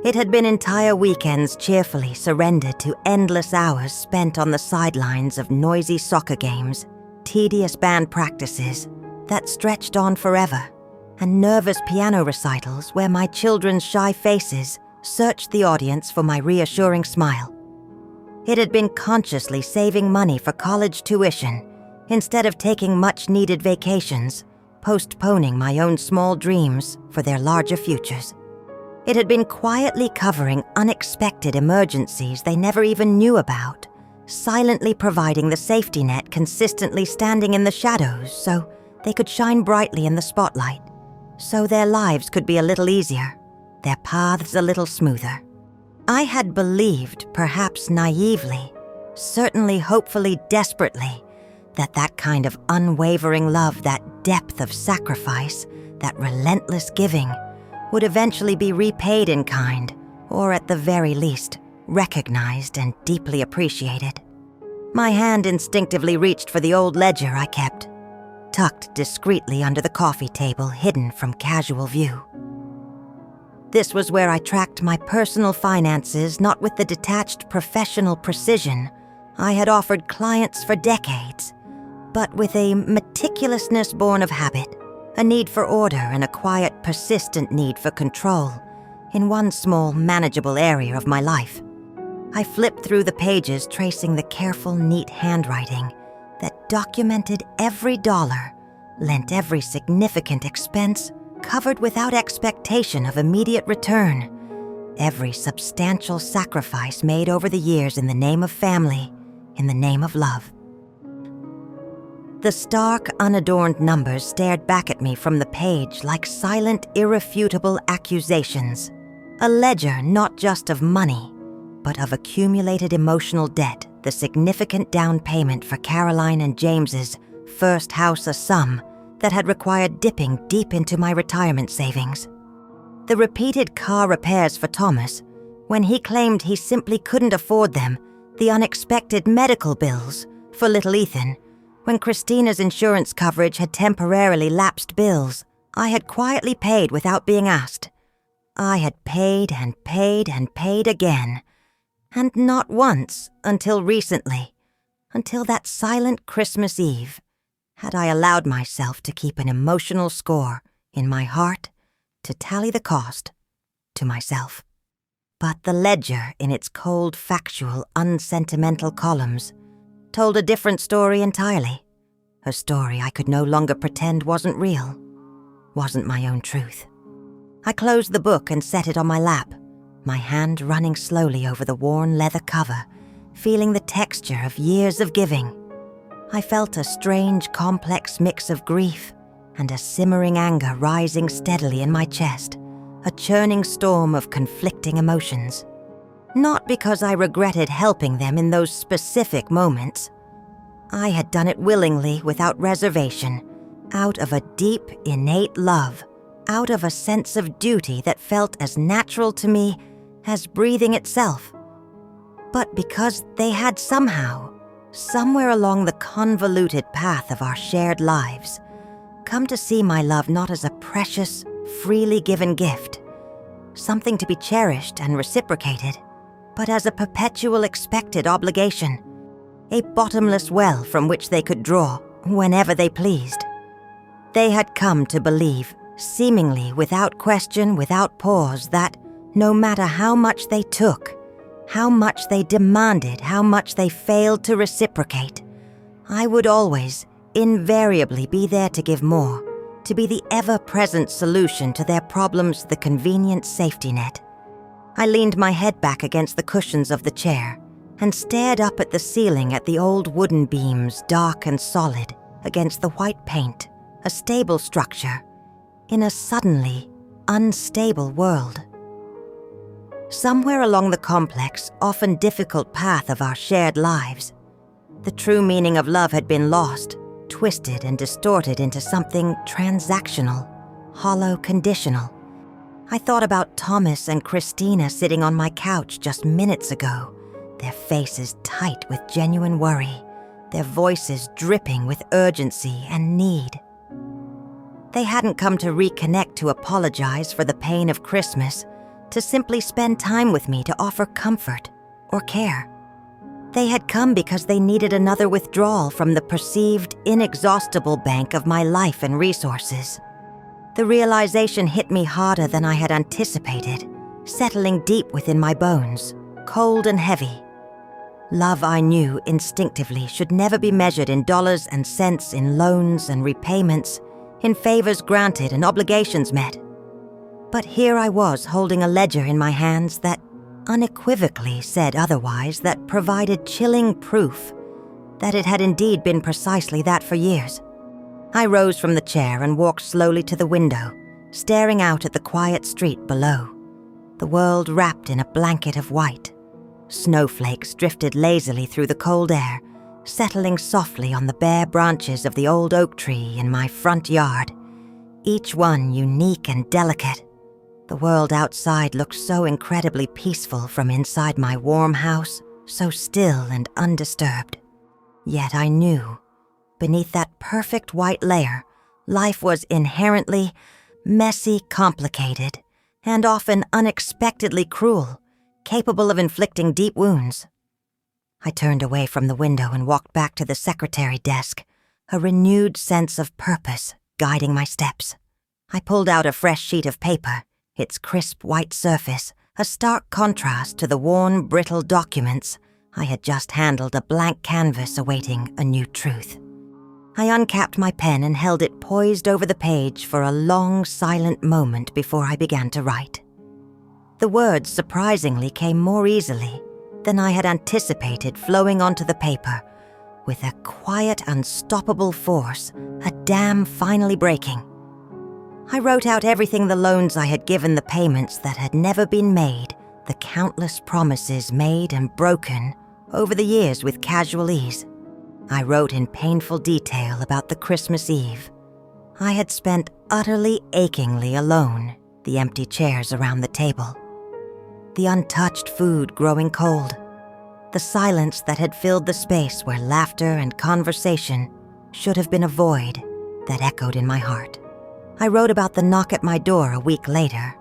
It had been entire weekends cheerfully surrendered to endless hours spent on the sidelines of noisy soccer games, tedious band practices that stretched on forever, and nervous piano recitals where my children's shy faces searched the audience for my reassuring smile. It had been consciously saving money for college tuition instead of taking much-needed vacations, postponing my own small dreams for their larger futures. It had been quietly covering unexpected emergencies they never even knew about, silently providing the safety net consistently standing in the shadows so they could shine brightly in the spotlight, so their lives could be a little easier, their paths a little smoother. I had believed, perhaps naively, certainly hopefully desperately, that kind of unwavering love, that depth of sacrifice, that relentless giving, would eventually be repaid in kind, or at the very least, recognized and deeply appreciated. My hand instinctively reached for the old ledger I kept, tucked discreetly under the coffee table, hidden from casual view. This was where I tracked my personal finances, not with the detached professional precision I had offered clients for decades, but with a meticulousness born of habit, a need for order and a quiet, persistent need for control in one small, manageable area of my life. I flipped through the pages, tracing the careful, neat handwriting that documented every dollar, lent every significant expense, covered without expectation of immediate return, every substantial sacrifice made over the years in the name of family, in the name of love. The stark, unadorned numbers stared back at me from the page like silent, irrefutable accusations. A ledger not just of money, but of accumulated emotional debt, the significant down payment for Caroline and James's first house, a sum that had required dipping deep into my retirement savings. The repeated car repairs for Thomas, when he claimed he simply couldn't afford them, the unexpected medical bills for little Ethan, when Christina's insurance coverage had temporarily lapsed bills I had quietly paid without being asked. I had paid and paid and paid again, and not once until recently, until that silent Christmas Eve, had I allowed myself to keep an emotional score in my heart to tally the cost to myself. But the ledger, in its cold, factual, unsentimental columns, told a different story entirely. A story I could no longer pretend wasn't real, wasn't my own truth. I closed the book and set it on my lap, my hand running slowly over the worn leather cover, feeling the texture of years of giving. I felt a strange, complex mix of grief and a simmering anger rising steadily in my chest, a churning storm of conflicting emotions. Not because I regretted helping them in those specific moments. I had done it willingly, without reservation, out of a deep, innate love, out of a sense of duty that felt as natural to me as breathing itself. But because they had somehow, somewhere along the convoluted path of our shared lives, come to see my love not as a precious, freely given gift, something to be cherished and reciprocated, but as a perpetual expected obligation, a bottomless well from which they could draw whenever they pleased. They had come to believe, seemingly without question, without pause, that no matter how much they took, how much they demanded, how much they failed to reciprocate, I would always, invariably be there to give more, to be the ever-present solution to their problems, the convenient safety net. I leaned my head back against the cushions of the chair and stared up at the ceiling, at the old wooden beams, dark and solid, against the white paint, a stable structure, in a suddenly unstable world. Somewhere along the complex, often difficult path of our shared lives, the true meaning of love had been lost, twisted and distorted into something transactional, hollow, conditional. I thought about Thomas and Christina sitting on my couch just minutes ago, their faces tight with genuine worry, their voices dripping with urgency and need. They hadn't come to reconnect, to apologize for the pain of Christmas, to simply spend time with me, to offer comfort or care. They had come because they needed another withdrawal from the perceived, inexhaustible bank of my life and resources. The realization hit me harder than I had anticipated, settling deep within my bones, cold and heavy. Love, I knew instinctively, should never be measured in dollars and cents, in loans and repayments, in favors granted and obligations met. But here I was holding a ledger in my hands that unequivocally said otherwise, that provided chilling proof that it had indeed been precisely that for years. I rose from the chair and walked slowly to the window, staring out at the quiet street below, the world wrapped in a blanket of white. Snowflakes drifted lazily through the cold air, settling softly on the bare branches of the old oak tree in my front yard, each one unique and delicate. The world outside looked so incredibly peaceful from inside my warm house, so still and undisturbed. Yet I knew, beneath that perfect white layer, life was inherently messy, complicated, and often unexpectedly cruel, capable of inflicting deep wounds. I turned away from the window and walked back to the secretary desk, a renewed sense of purpose guiding my steps. I pulled out a fresh sheet of paper, its crisp white surface a stark contrast to the worn, brittle documents I had just handled, a blank canvas awaiting a new truth. I uncapped my pen and held it poised over the page for a long, silent moment before I began to write. The words surprisingly came more easily than I had anticipated, flowing onto the paper with a quiet, unstoppable force, a dam finally breaking. I wrote out everything, the loans I had given, the payments that had never been made, the countless promises made and broken over the years with casual ease. I wrote in painful detail about the Christmas Eve I had spent utterly, achingly alone, the empty chairs around the table. the untouched food growing cold, the silence that had filled the space where laughter and conversation should have been a void that echoed in my heart. I wrote about the knock at my door a week later,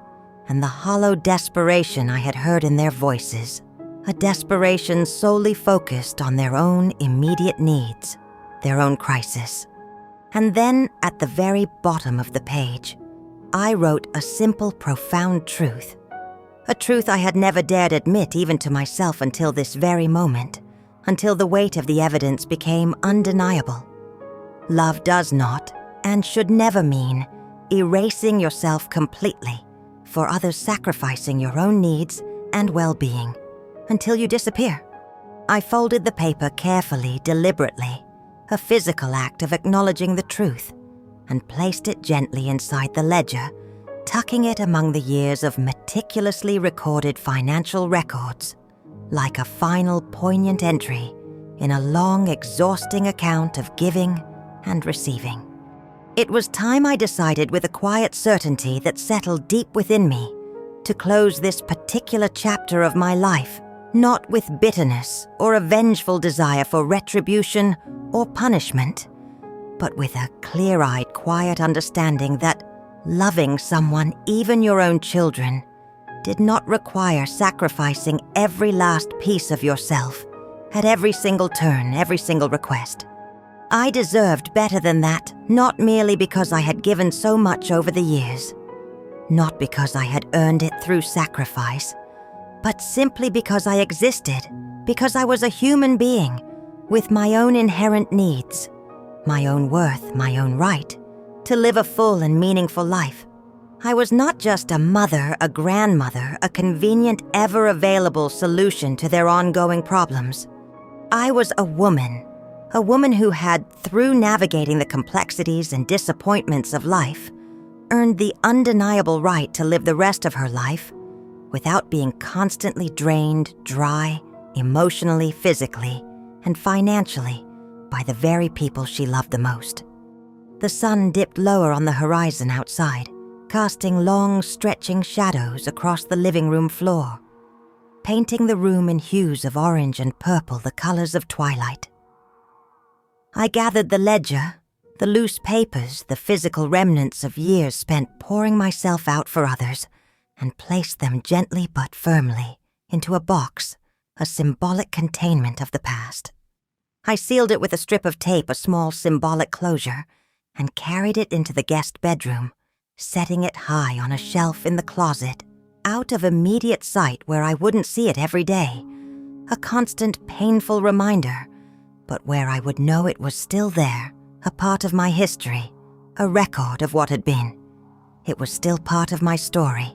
and the hollow desperation I had heard in their voices, a desperation solely focused on their own immediate needs, their own crisis. And then, at the very bottom of the page, I wrote a simple, profound truth. A truth I had never dared admit even to myself until this very moment, until the weight of the evidence became undeniable. Love does not, and should never mean, erasing yourself completely for others sacrificing your own needs and well-being until you disappear. I folded the paper carefully, deliberately, a physical act of acknowledging the truth, and placed it gently inside the ledger, tucking it among the years of meticulously recorded financial records, like a final poignant entry in a long, exhausting account of giving and receiving. It was time I decided with a quiet certainty that settled deep within me to close this particular chapter of my life, not with bitterness or a vengeful desire for retribution or punishment, but with a clear-eyed, quiet understanding that loving someone, even your own children, did not require sacrificing every last piece of yourself at every single turn, every single request. I deserved better than that, not merely because I had given so much over the years, not because I had earned it through sacrifice, but simply because I existed, because I was a human being with my own inherent needs, my own worth, my own right to live a full and meaningful life. I was not just a mother, a grandmother, a convenient, ever-available solution to their ongoing problems. I was a woman who had, through navigating the complexities and disappointments of life, earned the undeniable right to live the rest of her life without being constantly drained, dry, emotionally, physically, and financially by the very people she loved the most. The sun dipped lower on the horizon outside, casting long, stretching shadows across the living room floor, painting the room in hues of orange and purple, the colors of twilight. I gathered the ledger, the loose papers, the physical remnants of years spent pouring myself out for others, and placed them gently but firmly into a box, a symbolic containment of the past. I sealed it with a strip of tape, a small symbolic closure, and carried it into the guest bedroom, setting it high on a shelf in the closet, out of immediate sight where I wouldn't see it every day, a constant, painful reminder, but where I would know it was still there, a part of my history, a record of what had been. It was still part of my story.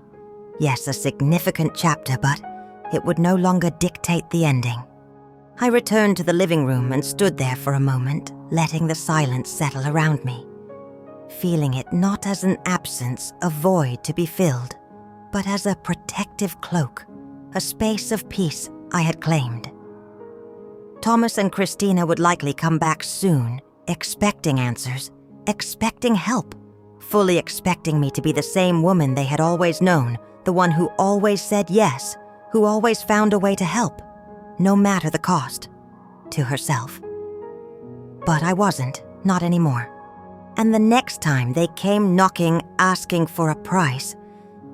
Yes, a significant chapter, but it would no longer dictate the ending. I returned to the living room and stood there for a moment, letting the silence settle around me, feeling it not as an absence, a void to be filled, but as a protective cloak, a space of peace I had claimed. Thomas and Christina would likely come back soon, expecting answers, expecting help, fully expecting me to be the same woman they had always known, the one who always said yes, who always found a way to help, no matter the cost, to herself. But I wasn't, not anymore. And the next time they came knocking, asking for a price,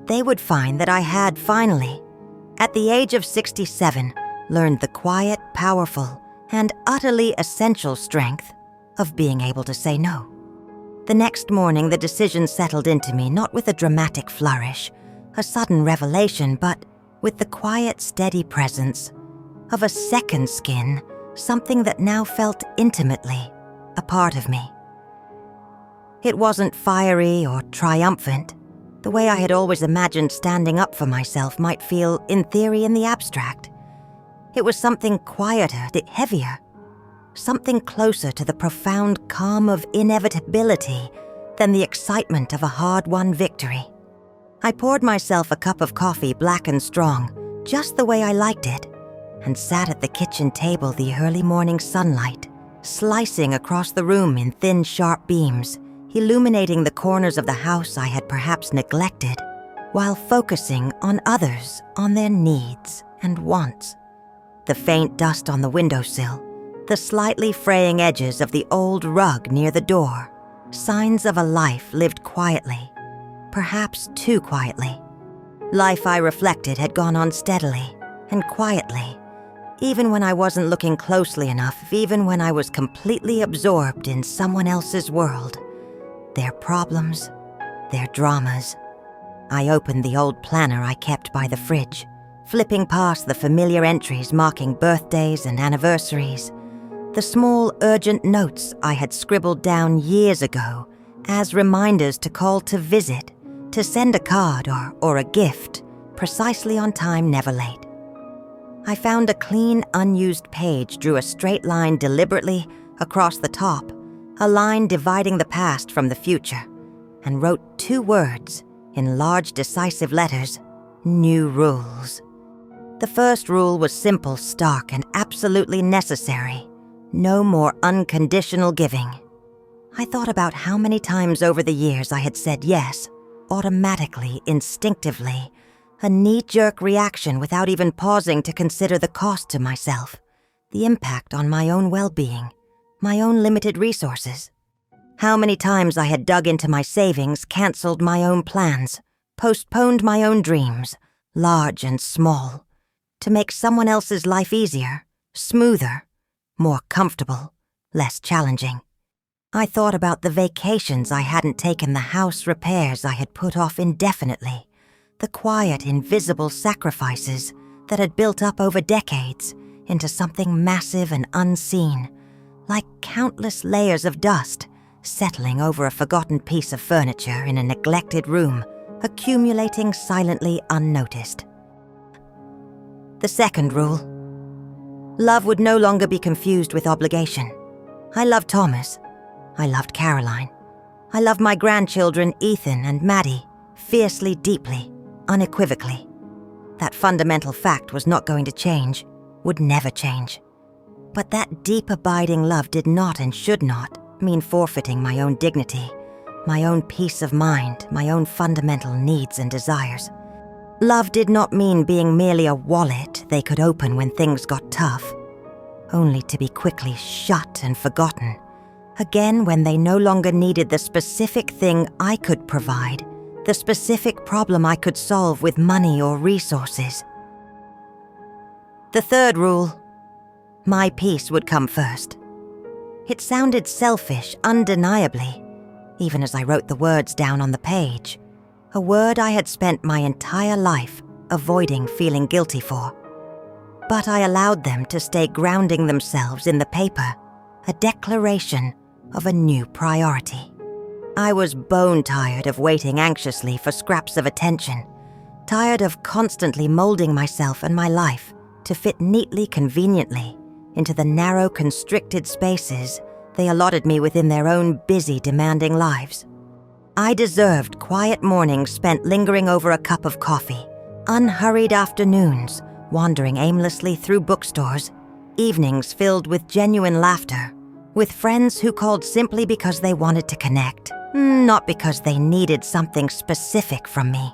they would find that I had finally, at the age of 67, learned the quiet, powerful, and utterly essential strength of being able to say no. The next morning, the decision settled into me, not with a dramatic flourish, a sudden revelation, but with the quiet, steady presence of a second skin, something that now felt intimately a part of me. It wasn't fiery or triumphant, the way I had always imagined standing up for myself might feel in theory in the abstract. It was something quieter, heavier, something closer to the profound calm of inevitability than the excitement of a hard-won victory. I poured myself a cup of coffee, black and strong, just the way I liked it, and sat at the kitchen table, the early morning sunlight slicing across the room in thin, sharp beams, illuminating the corners of the house I had perhaps neglected, while focusing on others, on their needs and wants. The faint dust on the windowsill, the slightly fraying edges of the old rug near the door, signs of a life lived quietly, perhaps too quietly. Life, I reflected, had gone on steadily and quietly, even when I wasn't looking closely enough, even when I was completely absorbed in someone else's world. Their problems, their dramas. I opened the old planner I kept by the fridge, flipping past the familiar entries marking birthdays and anniversaries, the small urgent notes I had scribbled down years ago as reminders to call to visit, to send a card or a gift, precisely on time, never late. I found a clean, unused page, drew a straight line deliberately across the top, a line dividing the past from the future, and wrote 2 words in large, decisive letters: New Rules. The first rule was simple, stark, and absolutely necessary. No more unconditional giving. I thought about how many times over the years I had said yes, automatically, instinctively, a knee-jerk reaction without even pausing to consider the cost to myself, the impact on my own well-being, my own limited resources. How many times I had dug into my savings, canceled my own plans, postponed my own dreams, large and small, to make someone else's life easier, smoother, more comfortable, less challenging. I thought about the vacations I hadn't taken, the house repairs I had put off indefinitely, the quiet, invisible sacrifices that had built up over decades into something massive and unseen, like countless layers of dust settling over a forgotten piece of furniture in a neglected room, accumulating silently unnoticed. The second rule. Love would no longer be confused with obligation. I loved Thomas. I loved Caroline. I loved my grandchildren, Ethan and Maddie, fiercely, deeply, unequivocally. That fundamental fact was not going to change, would never change. But that deep, abiding love did not and should not mean forfeiting my own dignity, my own peace of mind, my own fundamental needs and desires. Love did not mean being merely a wallet they could open when things got tough, only to be quickly shut and forgotten, again when they no longer needed the specific thing I could provide, the specific problem I could solve with money or resources. The third rule. My peace would come first. It sounded selfish, undeniably, even as I wrote the words down on the page, a word I had spent my entire life avoiding feeling guilty for. But I allowed them to stay grounding themselves in the paper, a declaration of a new priority. I was bone-tired of waiting anxiously for scraps of attention, tired of constantly molding myself and my life to fit neatly, conveniently, into the narrow, constricted spaces they allotted me within their own busy, demanding lives. I deserved quiet mornings spent lingering over a cup of coffee, unhurried afternoons wandering aimlessly through bookstores, evenings filled with genuine laughter, with friends who called simply because they wanted to connect, not because they needed something specific from me.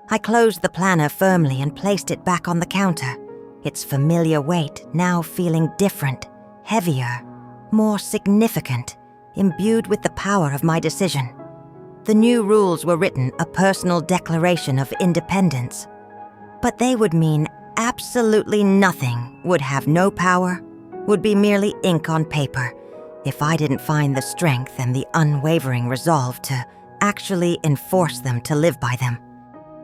I closed the planner firmly and placed it back on the counter, its familiar weight now feeling different, heavier, more significant, imbued with the power of my decision. The new rules were written, a personal declaration of independence. But they would mean absolutely nothing, would have no power, would be merely ink on paper, if I didn't find the strength and the unwavering resolve to actually enforce them, to live by them.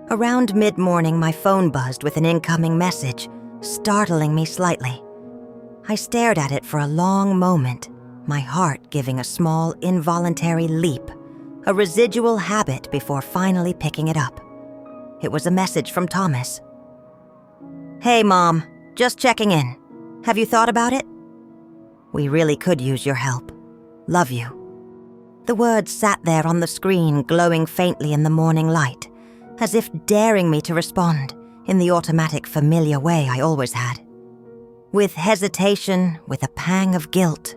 Around mid-morning, my phone buzzed with an incoming message, startling me slightly. I stared at it for a long moment, my heart giving a small, involuntary leap, a residual habit before finally picking it up. It was a message from Thomas. "Hey, Mom, just checking in. Have you thought about it? We really could use your help. Love you." The words sat there on the screen, glowing faintly in the morning light, as if daring me to respond in the automatic, familiar way I always had. With hesitation, with a pang of guilt,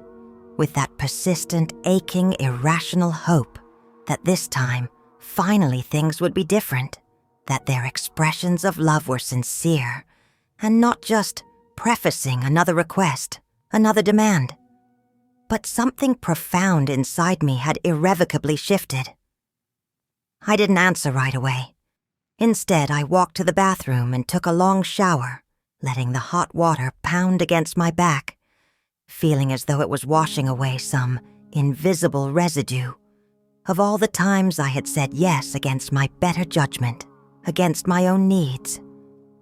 with that persistent, aching, irrational hope that this time, finally things would be different, that their expressions of love were sincere and not just prefacing another request, another demand. But something profound inside me had irrevocably shifted. I didn't answer right away. Instead, I walked to the bathroom and took a long shower, letting the hot water pound against my back, feeling as though it was washing away some invisible residue of all the times I had said yes against my better judgment, against my own needs,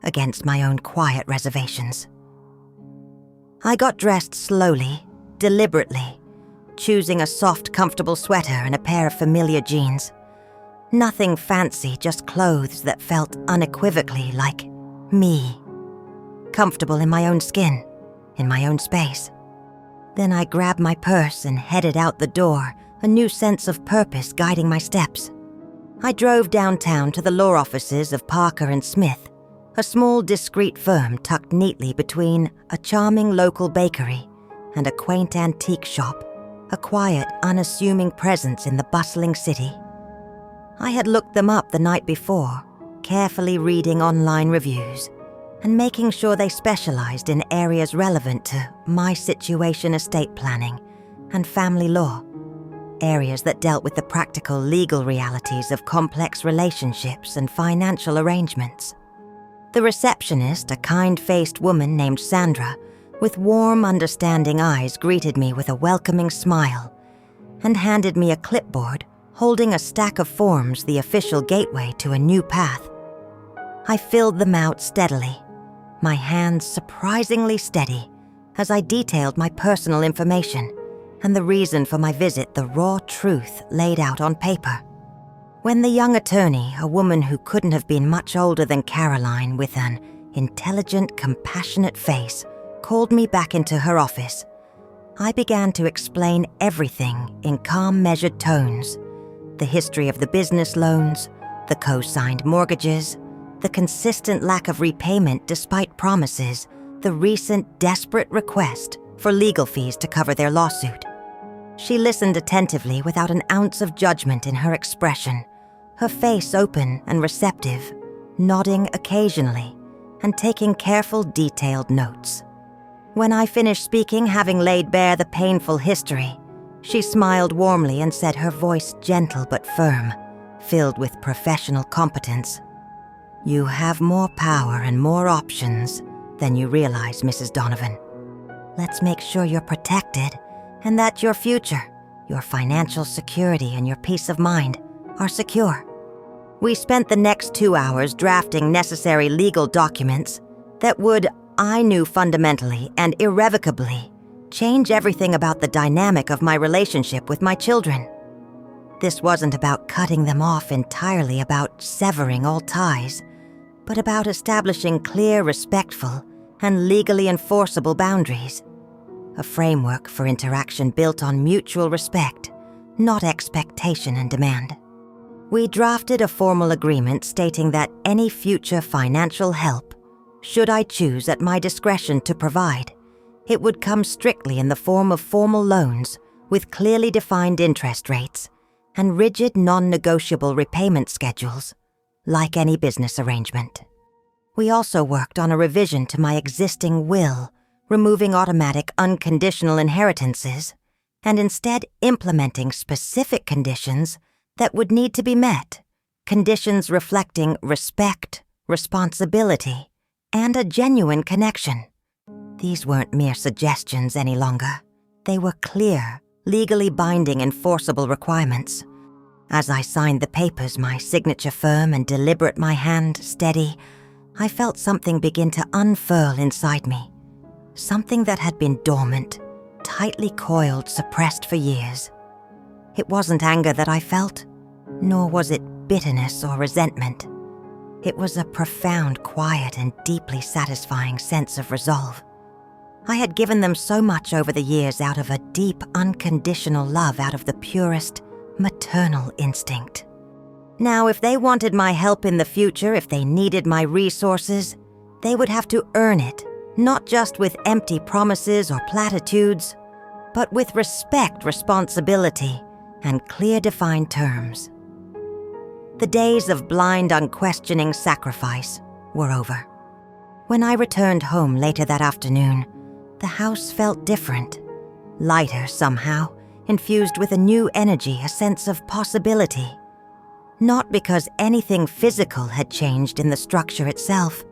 against my own quiet reservations. I got dressed slowly, deliberately, choosing a soft, comfortable sweater and a pair of familiar jeans. Nothing fancy, just clothes that felt unequivocally like me. Comfortable in my own skin, in my own space. Then I grabbed my purse and headed out the door, a new sense of purpose guiding my steps. I drove downtown to the law offices of Parker & Smith, a small, discreet firm tucked neatly between a charming local bakery and a quaint antique shop, a quiet, unassuming presence in the bustling city. I had looked them up the night before, carefully reading online reviews and making sure they specialized in areas relevant to my situation, estate planning, and family law, areas that dealt with the practical legal realities of complex relationships and financial arrangements. The receptionist, a kind-faced woman named Sandra, with warm, understanding eyes, greeted me with a welcoming smile and handed me a clipboard holding a stack of forms, the official gateway to a new path. I filled them out steadily, my hands surprisingly steady, as I detailed my personal information and the reason for my visit, the raw truth laid out on paper. When the young attorney, a woman who couldn't have been much older than Caroline with an intelligent, compassionate face, called me back into her office, I began to explain everything in calm, measured tones. The history of the business loans, the co-signed mortgages, the consistent lack of repayment despite promises, the recent desperate request for legal fees to cover their lawsuit. She listened attentively without an ounce of judgment in her expression, her face open and receptive, nodding occasionally and taking careful, detailed notes. When I finished speaking, having laid bare the painful history, she smiled warmly and said, her voice gentle but firm, filled with professional competence, "You have more power and more options than you realize, Mrs. Donovan. Let's make sure you're protected and that your future, your financial security and your peace of mind are secure." We spent the next 2 hours drafting necessary legal documents that would, I knew fundamentally and irrevocably, change everything about the dynamic of my relationship with my children. This wasn't about cutting them off entirely, about severing all ties, but about establishing clear, respectful, and legally enforceable boundaries. A framework for interaction built on mutual respect, not expectation and demand. We drafted a formal agreement stating that any future financial help, should I choose at my discretion to provide, it would come strictly in the form of formal loans with clearly defined interest rates and rigid non-negotiable repayment schedules, like any business arrangement. We also worked on a revision to my existing will, removing automatic unconditional inheritances, and instead implementing specific conditions that would need to be met, conditions reflecting respect, responsibility, and a genuine connection. These weren't mere suggestions any longer. They were clear, legally binding, enforceable requirements. As I signed the papers, my signature firm and deliberate, my hand steady, I felt something begin to unfurl inside me. Something that had been dormant, tightly coiled, suppressed for years. It wasn't anger that I felt, nor was it bitterness or resentment. It was a profound, quiet, and deeply satisfying sense of resolve. I had given them so much over the years out of a deep, unconditional love, out of the purest, maternal instinct. Now, if they wanted my help in the future, if they needed my resources, they would have to earn it, not just with empty promises or platitudes, but with respect, responsibility, and clear defined terms. The days of blind, unquestioning sacrifice were over. When I returned home later that afternoon, the house felt different, lighter somehow, infused with a new energy, a sense of possibility. Not because anything physical had changed in the structure itself,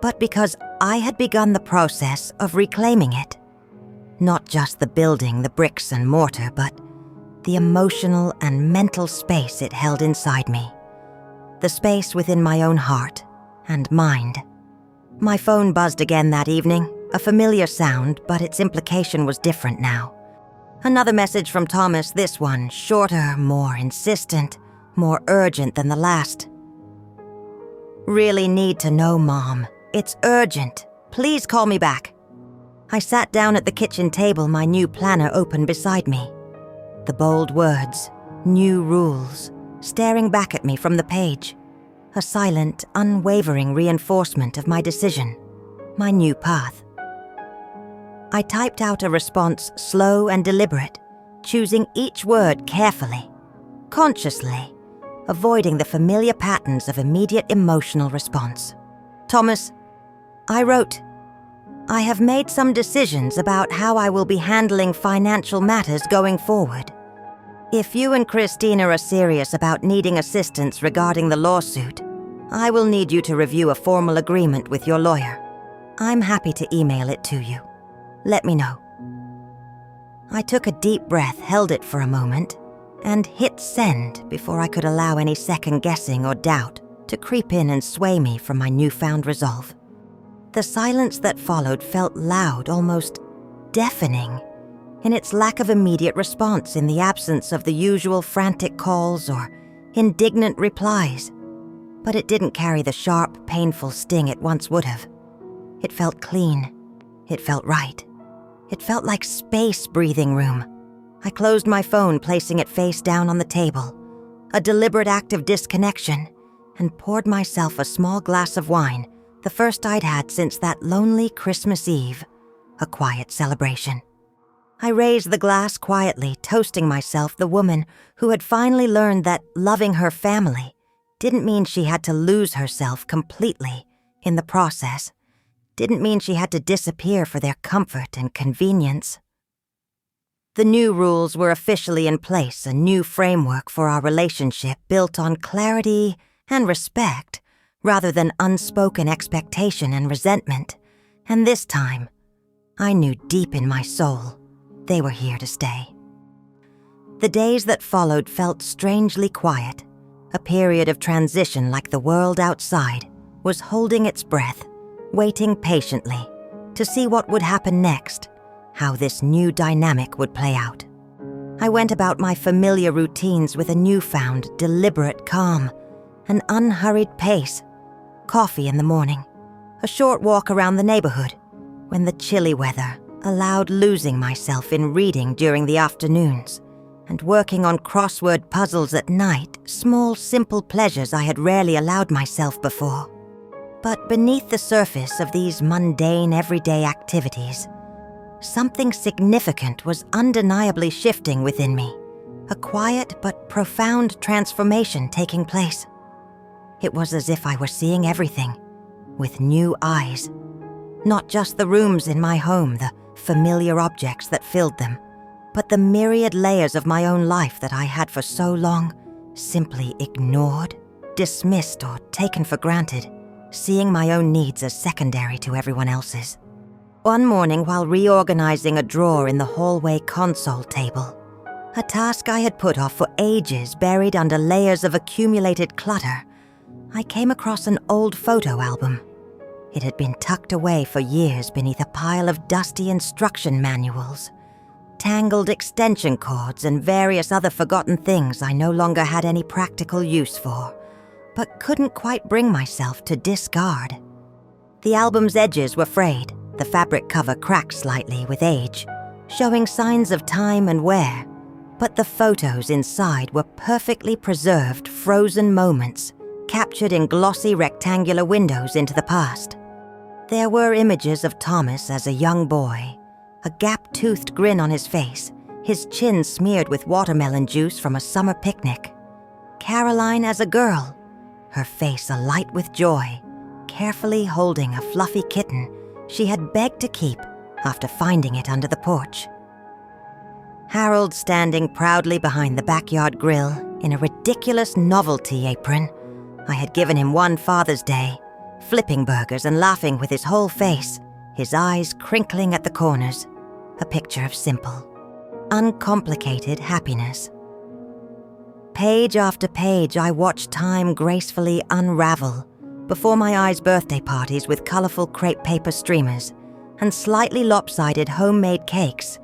but because I had begun the process of reclaiming it. Not just the building, the bricks and mortar, but the emotional and mental space it held inside me. The space within my own heart and mind. My phone buzzed again that evening, a familiar sound, but its implication was different now. Another message from Thomas, this one shorter, more insistent, more urgent than the last. "Really need to know, Mom. It's urgent. Please call me back." I sat down at the kitchen table, my new planner open beside me. The bold words, new rules, staring back at me from the page. A silent, unwavering reinforcement of my decision, my new path. I typed out a response slow and deliberate, choosing each word carefully, consciously, avoiding the familiar patterns of immediate emotional response. "Thomas," I wrote, "I have made some decisions about how I will be handling financial matters going forward. If you and Christina are serious about needing assistance regarding the lawsuit, I will need you to review a formal agreement with your lawyer. I'm happy to email it to you. Let me know." I took a deep breath, held it for a moment, and hit send before I could allow any second-guessing or doubt to creep in and sway me from my newfound resolve. The silence that followed felt loud, almost deafening, in its lack of immediate response, in the absence of the usual frantic calls or indignant replies. But it didn't carry the sharp, painful sting it once would have. It felt clean. It felt right. It felt like space breathing room. I closed my phone, placing it face down on the table, a deliberate act of disconnection, and poured myself a small glass of wine, the first I'd had since that lonely Christmas Eve, a quiet celebration. I raised the glass quietly, toasting myself, the woman who had finally learned that loving her family didn't mean she had to lose herself completely in the process, didn't mean she had to disappear for their comfort and convenience. The new rules were officially in place, a new framework for our relationship built on clarity and respect rather than unspoken expectation and resentment. And this time, I knew deep in my soul they were here to stay. The days that followed felt strangely quiet, a period of transition like the world outside was holding its breath, waiting patiently to see what would happen next, how this new dynamic would play out. I went about my familiar routines with a newfound, deliberate calm, an unhurried pace, coffee in the morning, a short walk around the neighborhood, when the chilly weather allowed losing myself in reading during the afternoons, and working on crossword puzzles at night, small, simple pleasures I had rarely allowed myself before. But beneath the surface of these mundane, everyday activities, something significant was undeniably shifting within me, a quiet but profound transformation taking place. It was as if I were seeing everything with new eyes. Not just the rooms in my home, the familiar objects that filled them, but the myriad layers of my own life that I had for so long simply ignored, dismissed, or taken for granted, seeing my own needs as secondary to everyone else's. One morning, while reorganizing a drawer in the hallway console table, a task I had put off for ages buried under layers of accumulated clutter, I came across an old photo album. It had been tucked away for years beneath a pile of dusty instruction manuals, tangled extension cords, and various other forgotten things I no longer had any practical use for, but couldn't quite bring myself to discard. The album's edges were frayed, the fabric cover cracked slightly with age, showing signs of time and wear, but the photos inside were perfectly preserved, frozen moments, captured in glossy rectangular windows into the past. There were images of Thomas as a young boy, a gap-toothed grin on his face, his chin smeared with watermelon juice from a summer picnic. Caroline as a girl, her face alight with joy, carefully holding a fluffy kitten she had begged to keep after finding it under the porch. Harold standing proudly behind the backyard grill in a ridiculous novelty apron I had given him one Father's Day, flipping burgers and laughing with his whole face, his eyes crinkling at the corners, a picture of simple, uncomplicated happiness. Page after page, I watched time gracefully unravel before my eyes' birthday parties with colorful crepe paper streamers and slightly lopsided homemade cakes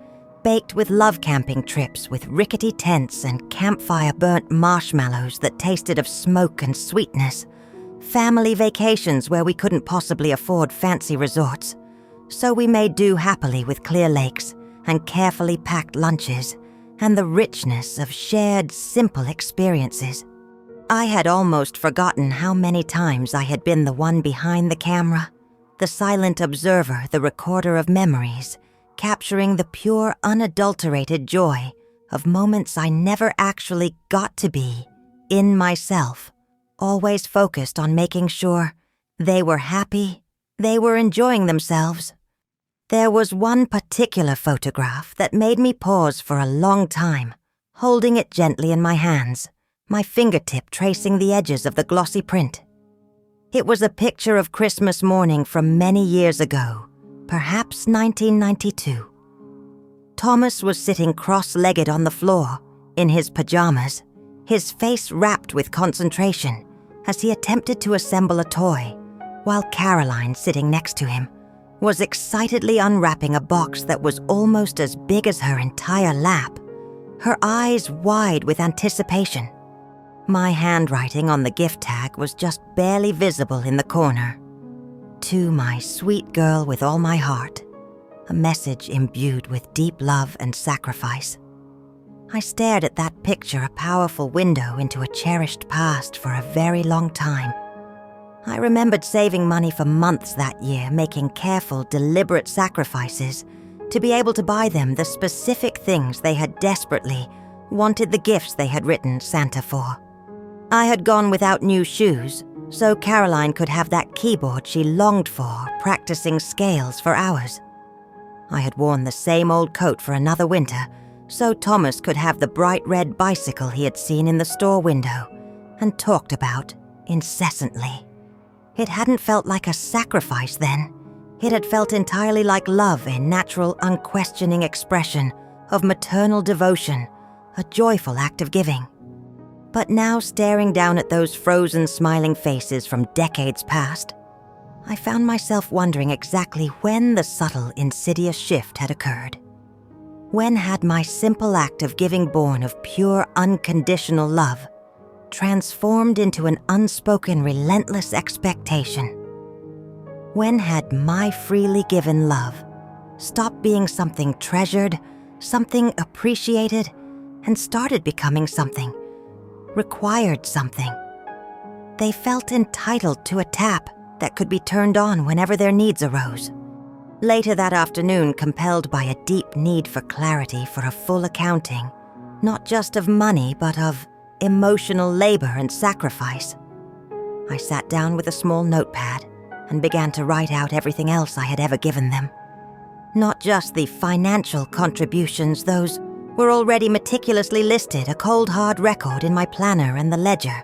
baked with love camping trips with rickety tents and campfire-burnt marshmallows that tasted of smoke and sweetness, family vacations where we couldn't possibly afford fancy resorts, so we made do happily with clear lakes and carefully packed lunches and the richness of shared, simple experiences. I had almost forgotten how many times I had been the one behind the camera, the silent observer, the recorder of memories, capturing the pure, unadulterated joy of moments I never actually got to be in myself, always focused on making sure they were happy, they were enjoying themselves. There was one particular photograph that made me pause for a long time, holding it gently in my hands, my fingertip tracing the edges of the glossy print. It was a picture of Christmas morning from many years ago, perhaps 1992. Thomas was sitting cross-legged on the floor, in his pajamas, his face rapt with concentration as he attempted to assemble a toy, while Caroline, sitting next to him, was excitedly unwrapping a box that was almost as big as her entire lap, her eyes wide with anticipation. My handwriting on the gift tag was just barely visible in the corner. To my sweet girl with all my heart, a message imbued with deep love and sacrifice. I stared at that picture, a powerful window into a cherished past, for a very long time. I remembered saving money for months that year, making careful, deliberate sacrifices to be able to buy them the specific things they had desperately wanted, the gifts they had written Santa for. I had gone without new shoes, so Caroline could have that keyboard she longed for, practicing scales for hours. I had worn the same old coat for another winter, so Thomas could have the bright red bicycle he had seen in the store window and talked about incessantly. It hadn't felt like a sacrifice then. It had felt entirely like love, a natural, unquestioning expression of maternal devotion, a joyful act of giving. But now, staring down at those frozen, smiling faces from decades past, I found myself wondering exactly when the subtle, insidious shift had occurred. When had my simple act of giving, born of pure, unconditional love, transformed into an unspoken, relentless expectation? When had my freely given love stopped being something treasured, something appreciated, and started becoming something required, something they felt entitled to, a tap that could be turned on whenever their needs arose? Later that afternoon, compelled by a deep need for clarity, for a full accounting, not just of money, but of emotional labor and sacrifice, I sat down with a small notepad and began to write out everything else I had ever given them. Not just the financial contributions, those were already meticulously listed, a cold hard record in my planner and the ledger,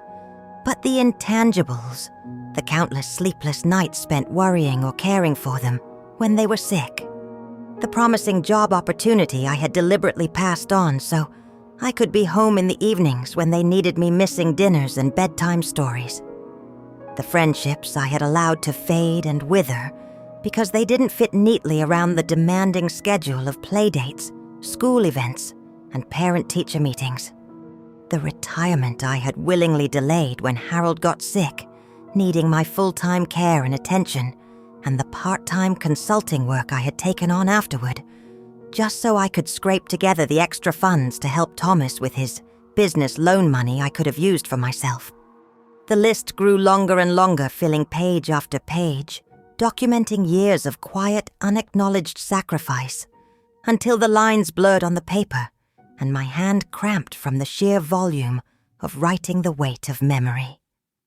but the intangibles, the countless sleepless nights spent worrying or caring for them when they were sick, the promising job opportunity I had deliberately passed on so I could be home in the evenings when they needed me, missing dinners and bedtime stories, the friendships I had allowed to fade and wither because they didn't fit neatly around the demanding schedule of playdates, school events, and parent-teacher meetings, the retirement I had willingly delayed when Harold got sick, needing my full-time care and attention, and the part-time consulting work I had taken on afterward, just so I could scrape together the extra funds to help Thomas with his business loan money I could have used for myself. The list grew longer and longer, filling page after page, documenting years of quiet, unacknowledged sacrifice, until the lines blurred on the paper and my hand cramped from the sheer volume of writing the weight of memory.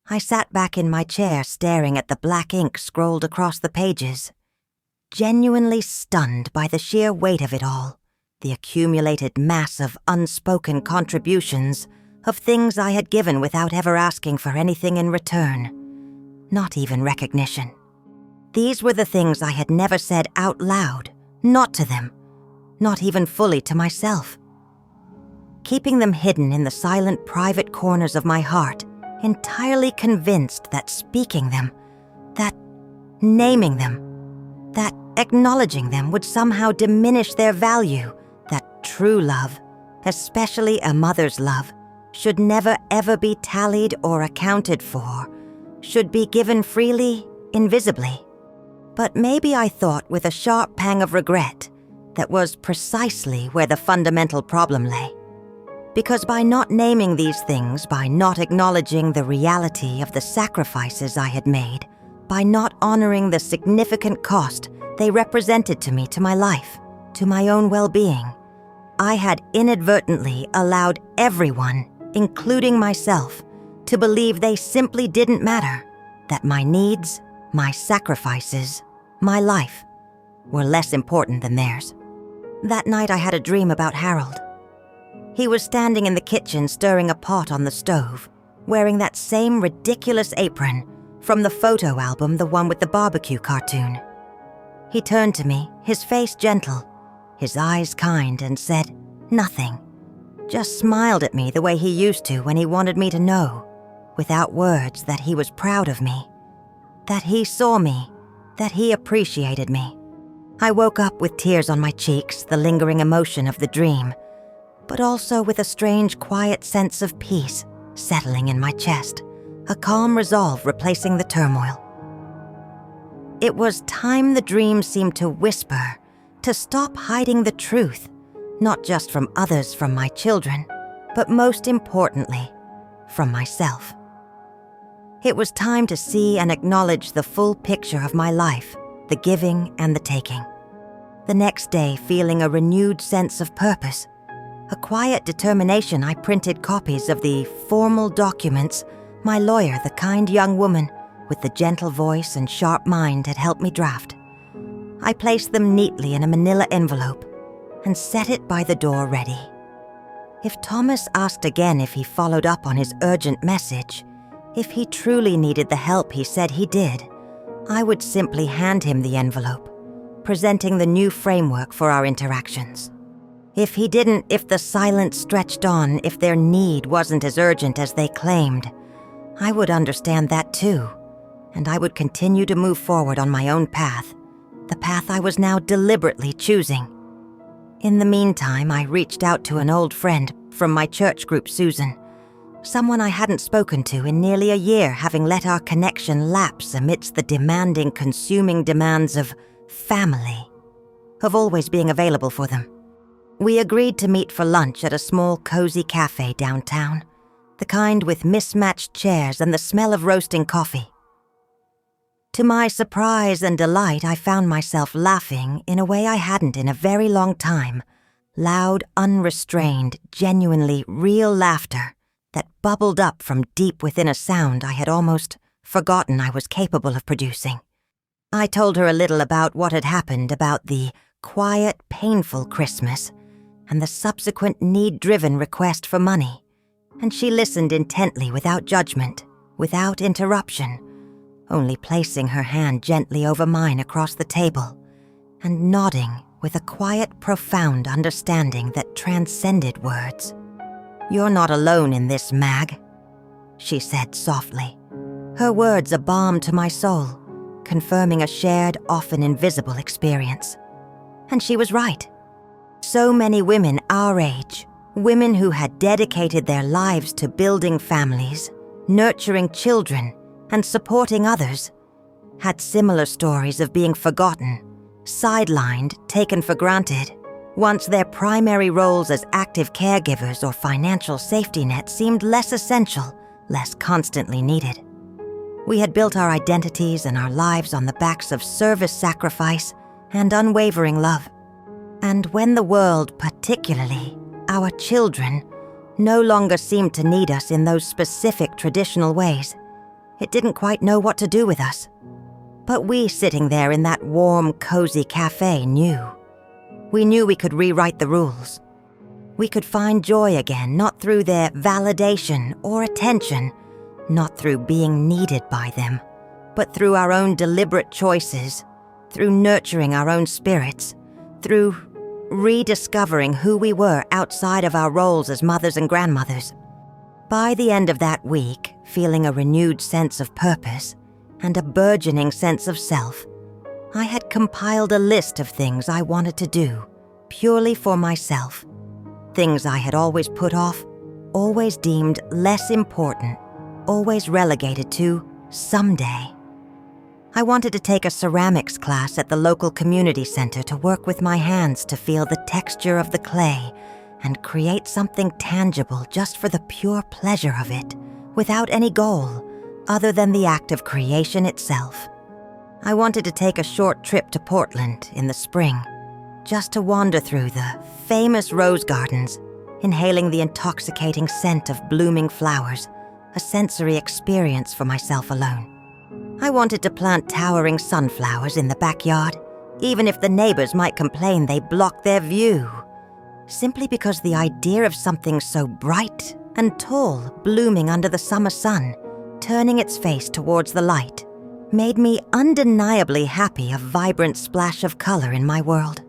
I sat back in my chair staring at the black ink scrolled across the pages, genuinely stunned by the sheer weight of it all, the accumulated mass of unspoken contributions, of things I had given without ever asking for anything in return, not even recognition. These were the things I had never said out loud, not to them, not even fully to myself. Keeping them hidden in the silent private corners of my heart, entirely convinced that speaking them, that naming them, that acknowledging them would somehow diminish their value, that true love, especially a mother's love, should never ever be tallied or accounted for, should be given freely, invisibly. But maybe I thought with a sharp pang of regret that was precisely where the fundamental problem lay. Because by not naming these things, by not acknowledging the reality of the sacrifices I had made, by not honoring the significant cost they represented to me, to my life, to my own well-being, I had inadvertently allowed everyone, including myself, to believe they simply didn't matter, that my needs, my sacrifices, my life were less important than theirs. That night I had a dream about Harold. He was standing in the kitchen stirring a pot on the stove, wearing that same ridiculous apron from the photo album, the one with the barbecue cartoon. He turned to me, his face gentle, his eyes kind, and said nothing. Just smiled at me the way he used to when he wanted me to know, without words, that he was proud of me, that he saw me, that he appreciated me. I woke up with tears on my cheeks, the lingering emotion of the dream, but also with a strange, quiet sense of peace settling in my chest, a calm resolve replacing the turmoil. It was time the dream seemed to whisper, to stop hiding the truth, not just from others, from my children, but most importantly, from myself. It was time to see and acknowledge the full picture of my life, the giving and the taking. The next day, feeling a renewed sense of purpose, a quiet determination, I printed copies of the formal documents my lawyer, the kind young woman with the gentle voice and sharp mind, had helped me draft. I placed them neatly in a manila envelope and set it by the door ready. If Thomas asked again if he followed up on his urgent message, if he truly needed the help he said he did, I would simply hand him the envelope, presenting the new framework for our interactions. If he didn't, if the silence stretched on, if their need wasn't as urgent as they claimed, I would understand that too, and I would continue to move forward on my own path, the path I was now deliberately choosing. In the meantime, I reached out to an old friend from my church group, Susan, someone I hadn't spoken to in nearly a year, having let our connection lapse amidst the demanding, consuming demands of family, of always being available for them. We agreed to meet for lunch at a small, cozy cafe downtown, the kind with mismatched chairs and the smell of roasting coffee. To my surprise and delight, I found myself laughing in a way I hadn't in a very long time, loud, unrestrained, genuinely real laughter that bubbled up from deep within a sound I had almost forgotten I was capable of producing. I told her a little about what had happened, about the quiet, painful Christmas and the subsequent need-driven request for money, and she listened intently without judgment, without interruption, only placing her hand gently over mine across the table and nodding with a quiet, profound understanding that transcended words. "You're not alone in this, Mag," she said softly, her words a balm to my soul, confirming a shared, often invisible experience. And she was right. So many women our age, women who had dedicated their lives to building families, nurturing children, and supporting others, had similar stories of being forgotten, sidelined, taken for granted, once their primary roles as active caregivers or financial safety net seemed less essential, less constantly needed. We had built our identities and our lives on the backs of service sacrifice and unwavering love. And when the world, particularly our children, no longer seemed to need us in those specific traditional ways. It didn't quite know what to do with us. But we sitting there in that warm, cozy cafe knew. We knew we could rewrite the rules. We could find joy again, not through their validation or attention, not through being needed by them, but through our own deliberate choices, through nurturing our own spirits, through rediscovering who we were outside of our roles as mothers and grandmothers. By the end of that week, feeling a renewed sense of purpose and a burgeoning sense of self, I had compiled a list of things I wanted to do, purely for myself. Things I had always put off, always deemed less important, always relegated to someday. I wanted to take a ceramics class at the local community center to work with my hands to feel the texture of the clay and create something tangible just for the pure pleasure of it, without any goal other than the act of creation itself. I wanted to take a short trip to Portland in the spring, just to wander through the famous rose gardens, inhaling the intoxicating scent of blooming flowers, a sensory experience for myself alone. I wanted to plant towering sunflowers in the backyard, even if the neighbors might complain they blocked their view, simply because the idea of something so bright and tall blooming under the summer sun, turning its face towards the light, made me undeniably happy, a vibrant splash of color in my world.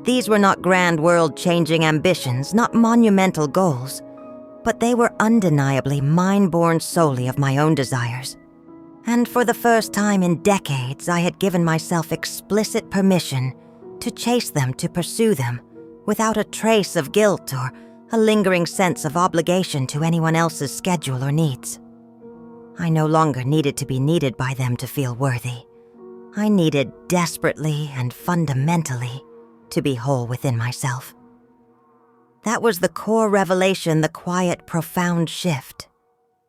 These were not grand world-changing ambitions, not monumental goals, but they were undeniably mine born solely of my own desires. And for the first time in decades, I had given myself explicit permission to chase them, to pursue them, without a trace of guilt or a lingering sense of obligation to anyone else's schedule or needs. I no longer needed to be needed by them to feel worthy. I needed desperately and fundamentally to be whole within myself. That was the core revelation, the quiet, profound shift.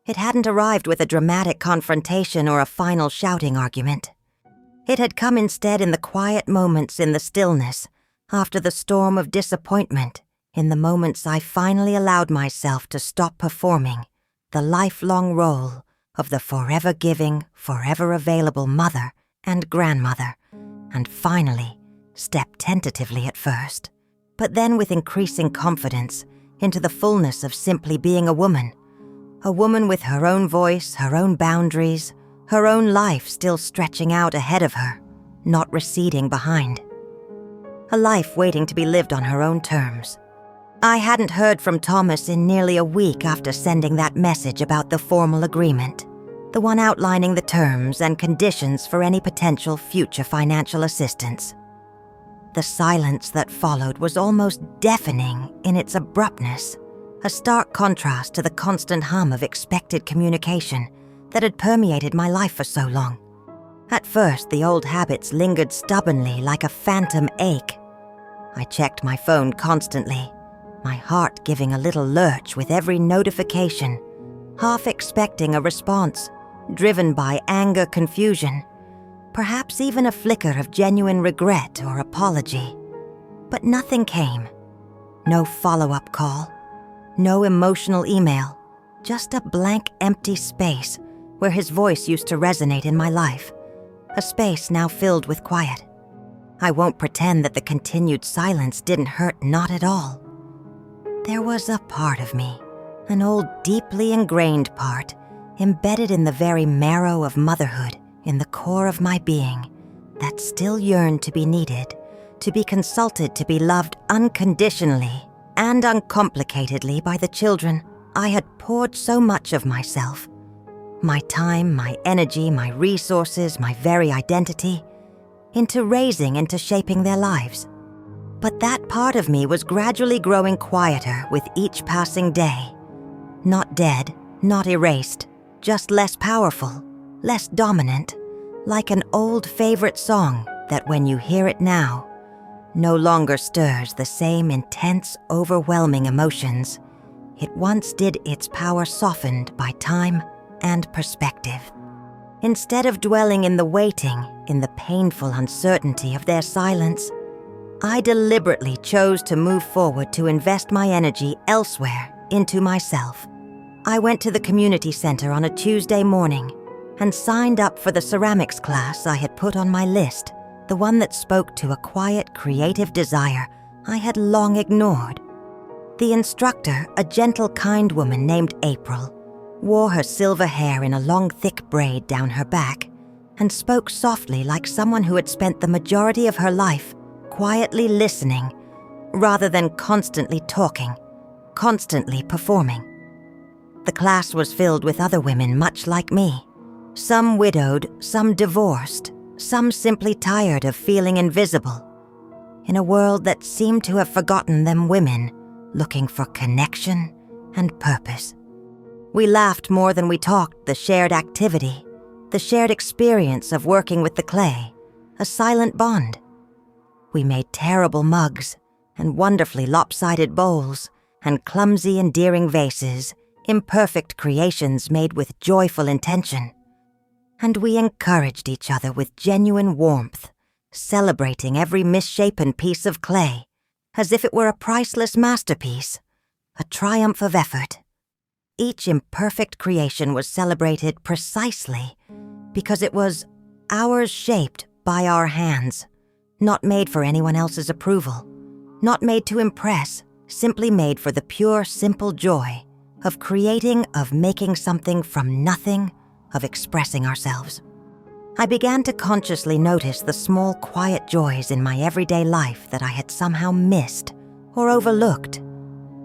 It hadn't arrived with a dramatic confrontation or a final shouting argument. It had come instead in the quiet moments, in the stillness, after the storm of disappointment, in the moments I finally allowed myself to stop performing the lifelong role of the forever giving, forever available mother and grandmother, and finally step tentatively at first, but then with increasing confidence into the fullness of simply being a woman with her own voice, her own boundaries, her own life still stretching out ahead of her, not receding behind. A life waiting to be lived on her own terms. I hadn't heard from Thomas in nearly a week after sending that message about the formal agreement, the one outlining the terms and conditions for any potential future financial assistance. The silence that followed was almost deafening in its abruptness, a stark contrast to the constant hum of expected communication that had permeated my life for so long. At first, the old habits lingered stubbornly like a phantom ache. I checked my phone constantly, my heart giving a little lurch with every notification, half expecting a response, driven by anger, confusion, perhaps even a flicker of genuine regret or apology. But nothing came. No follow-up call. No emotional email, just a blank, empty space where his voice used to resonate in my life, a space now filled with quiet. I won't pretend that the continued silence didn't hurt, not at all. There was a part of me, an old, deeply ingrained part, embedded in the very marrow of motherhood, in the core of my being, that still yearned to be needed, to be consulted, to be loved unconditionally and uncomplicatedly by the children I had poured so much of myself, my time, my energy, my resources, my very identity, into raising, into shaping their lives. But that part of me was gradually growing quieter with each passing day. Not dead, not erased, just less powerful, less dominant, like an old favorite song that when you hear it now, no longer stirs the same intense, overwhelming emotions it once did, its power softened by time and perspective. Instead of dwelling in the waiting, in the painful uncertainty of their silence, I deliberately chose to move forward, to invest my energy elsewhere, into myself. I went to the community center on a Tuesday morning and signed up for the ceramics class I had put on my list, the one that spoke to a quiet, creative desire I had long ignored. The instructor, a gentle, kind woman named April, wore her silver hair in a long, thick braid down her back and spoke softly like someone who had spent the majority of her life quietly listening rather than constantly talking, constantly performing. The class was filled with other women much like me, some widowed, some divorced, some simply tired of feeling invisible, in a world that seemed to have forgotten them women looking for connection and purpose. We laughed more than we talked, the shared activity, the shared experience of working with the clay, a silent bond. We made terrible mugs and wonderfully lopsided bowls and clumsy, endearing vases, imperfect creations made with joyful intention. And we encouraged each other with genuine warmth, celebrating every misshapen piece of clay as if it were a priceless masterpiece, a triumph of effort. Each imperfect creation was celebrated precisely because it was ours, shaped by our hands, not made for anyone else's approval, not made to impress, simply made for the pure, simple joy of creating, of making something from nothing, of expressing ourselves. I began to consciously notice the small, quiet joys in my everyday life that I had somehow missed or overlooked,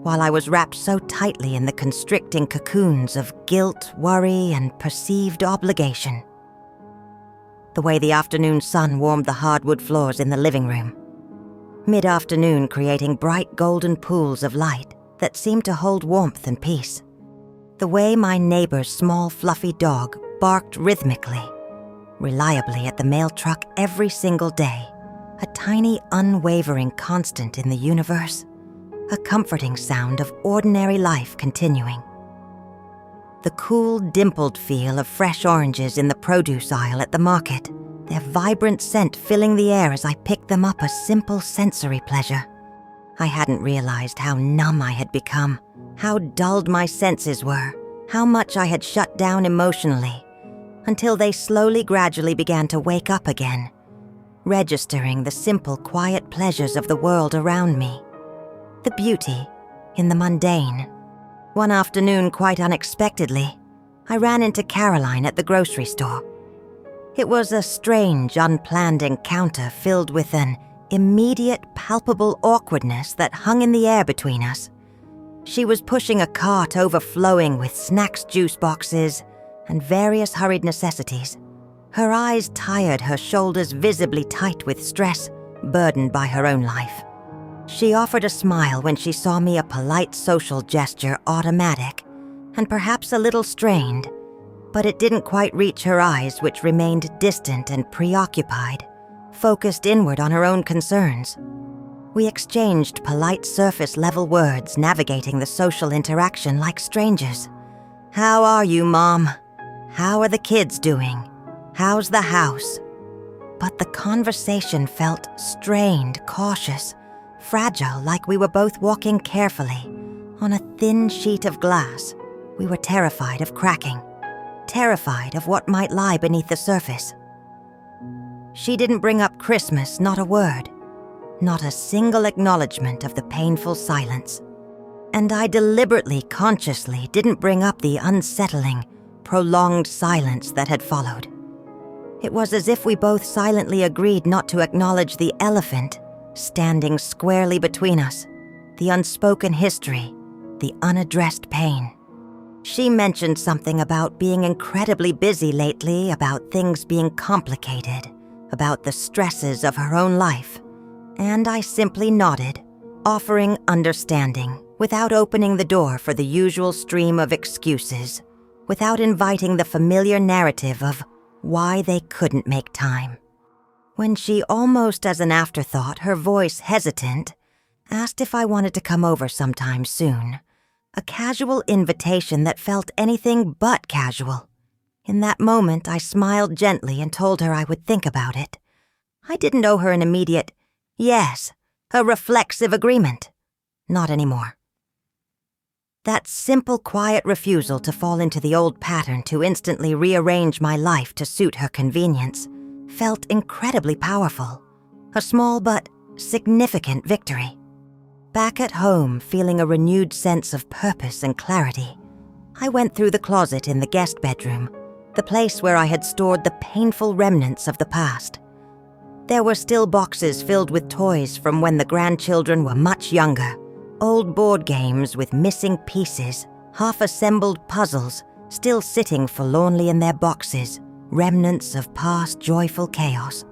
while I was wrapped so tightly in the constricting cocoons of guilt, worry, and perceived obligation. The way the afternoon sun warmed the hardwood floors in the living room, mid-afternoon creating bright golden pools of light that seemed to hold warmth and peace. The way my neighbor's small fluffy dog barked rhythmically, reliably at the mail truck every single day, a tiny unwavering constant in the universe, a comforting sound of ordinary life continuing. The cool, dimpled feel of fresh oranges in the produce aisle at the market, their vibrant scent filling the air as I picked them up, a simple sensory pleasure. I hadn't realized how numb I had become, how dulled my senses were, how much I had shut down emotionally, until they slowly, gradually began to wake up again, registering the simple, quiet pleasures of the world around me, the beauty in the mundane. One afternoon, quite unexpectedly, I ran into Caroline at the grocery store. It was a strange, unplanned encounter filled with an immediate, palpable awkwardness that hung in the air between us. She was pushing a cart overflowing with snacks, juice boxes, and various hurried necessities. Her eyes tired, her shoulders visibly tight with stress, burdened by her own life. She offered a smile when she saw me, a polite social gesture, automatic, and perhaps a little strained, but it didn't quite reach her eyes, which remained distant and preoccupied, focused inward on her own concerns. We exchanged polite surface-level words, navigating the social interaction like strangers. "How are you, Mom? How are the kids doing? How's the house?" But the conversation felt strained, cautious, fragile, like we were both walking carefully on a thin sheet of glass we were terrified of cracking, terrified of what might lie beneath the surface. She didn't bring up Christmas, not a word, not a single acknowledgement of the painful silence. And I deliberately, consciously didn't bring up the unsettling, prolonged silence that had followed. It was as if we both silently agreed not to acknowledge the elephant standing squarely between us, the unspoken history, the unaddressed pain. She mentioned something about being incredibly busy lately, about things being complicated, about the stresses of her own life, and I simply nodded, offering understanding, without opening the door for the usual stream of excuses, without inviting the familiar narrative of why they couldn't make time. When she, almost as an afterthought, her voice hesitant, asked if I wanted to come over sometime soon, a casual invitation that felt anything but casual. In that moment, I smiled gently and told her I would think about it. I didn't owe her an immediate yes, a reflexive agreement. Not anymore. That simple, quiet refusal to fall into the old pattern to instantly rearrange my life to suit her convenience felt incredibly powerful. A small but significant victory. Back at home, feeling a renewed sense of purpose and clarity, I went through the closet in the guest bedroom, the place where I had stored the painful remnants of the past. There were still boxes filled with toys from when the grandchildren were much younger, old board games with missing pieces, half-assembled puzzles still sitting forlornly in their boxes, remnants of past joyful chaos.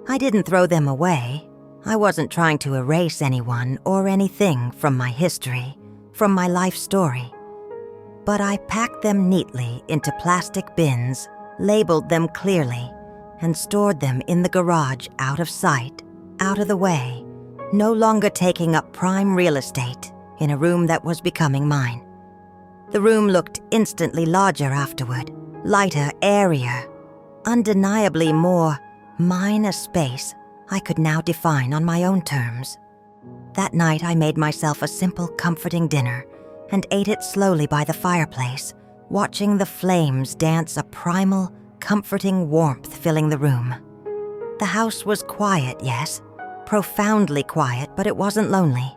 I didn't throw them away. I wasn't trying to erase anyone or anything from my history, from my life story. But I packed them neatly into plastic bins, labeled them clearly, and stored them in the garage out of sight, out of the way, no longer taking up prime real estate in a room that was becoming mine. The room looked instantly larger afterward, lighter, airier, undeniably more mine, a space I could now define on my own terms. That night I made myself a simple, comforting dinner and ate it slowly by the fireplace, watching the flames dance a primal, comforting warmth filling the room. The house was quiet, yes, profoundly quiet, but it wasn't lonely.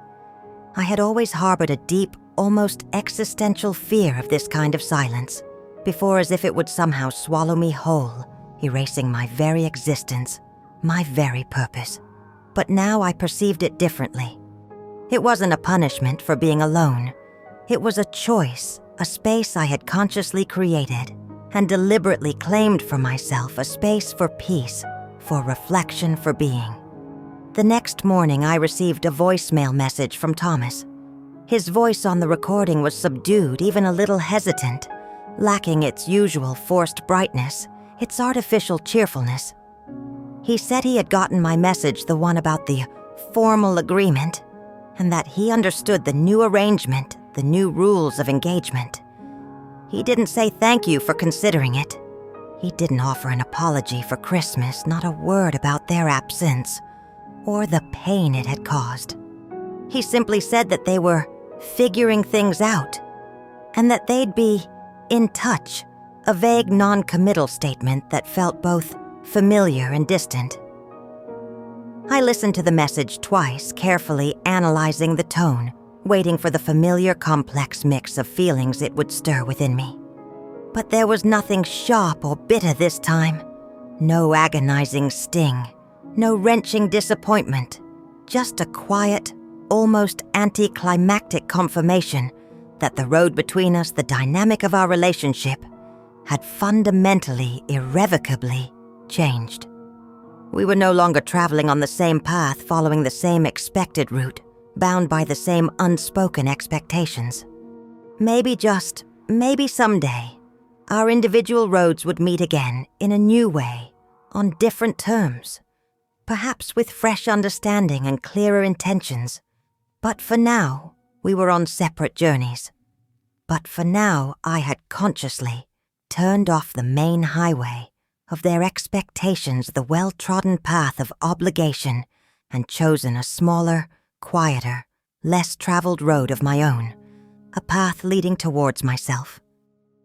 I had always harbored a deep, almost existential fear of this kind of silence, before as if it would somehow swallow me whole, erasing my very existence, my very purpose. But now I perceived it differently. It wasn't a punishment for being alone. It was a choice, a space I had consciously created, and deliberately claimed for myself, a space for peace, for reflection, for being. The next morning I received a voicemail message from Thomas. His voice on the recording was subdued, even a little hesitant, lacking its usual forced brightness, its artificial cheerfulness. He said he had gotten my message, the one about the formal agreement, and that he understood the new arrangement, the new rules of engagement. He didn't say thank you for considering it. He didn't offer an apology for Christmas, not a word about their absence, or the pain it had caused. He simply said that they were figuring things out, and that they'd be in touch, a vague non-committal statement that felt both familiar and distant. I listened to the message twice, carefully analyzing the tone, waiting for the familiar complex mix of feelings it would stir within me. But there was nothing sharp or bitter this time. No agonizing sting, no wrenching disappointment, just a quiet, almost anticlimactic confirmation that the road between us, the dynamic of our relationship, had fundamentally, irrevocably changed. We were no longer traveling on the same path, following the same expected route, bound by the same unspoken expectations. Maybe someday, our individual roads would meet again in a new way, on different terms, perhaps with fresh understanding and clearer intentions. But for now, we were on separate journeys. But for now, I had consciously turned off the main highway of their expectations, the well-trodden path of obligation, and chosen a smaller, quieter, less traveled road of my own, a path leading towards myself.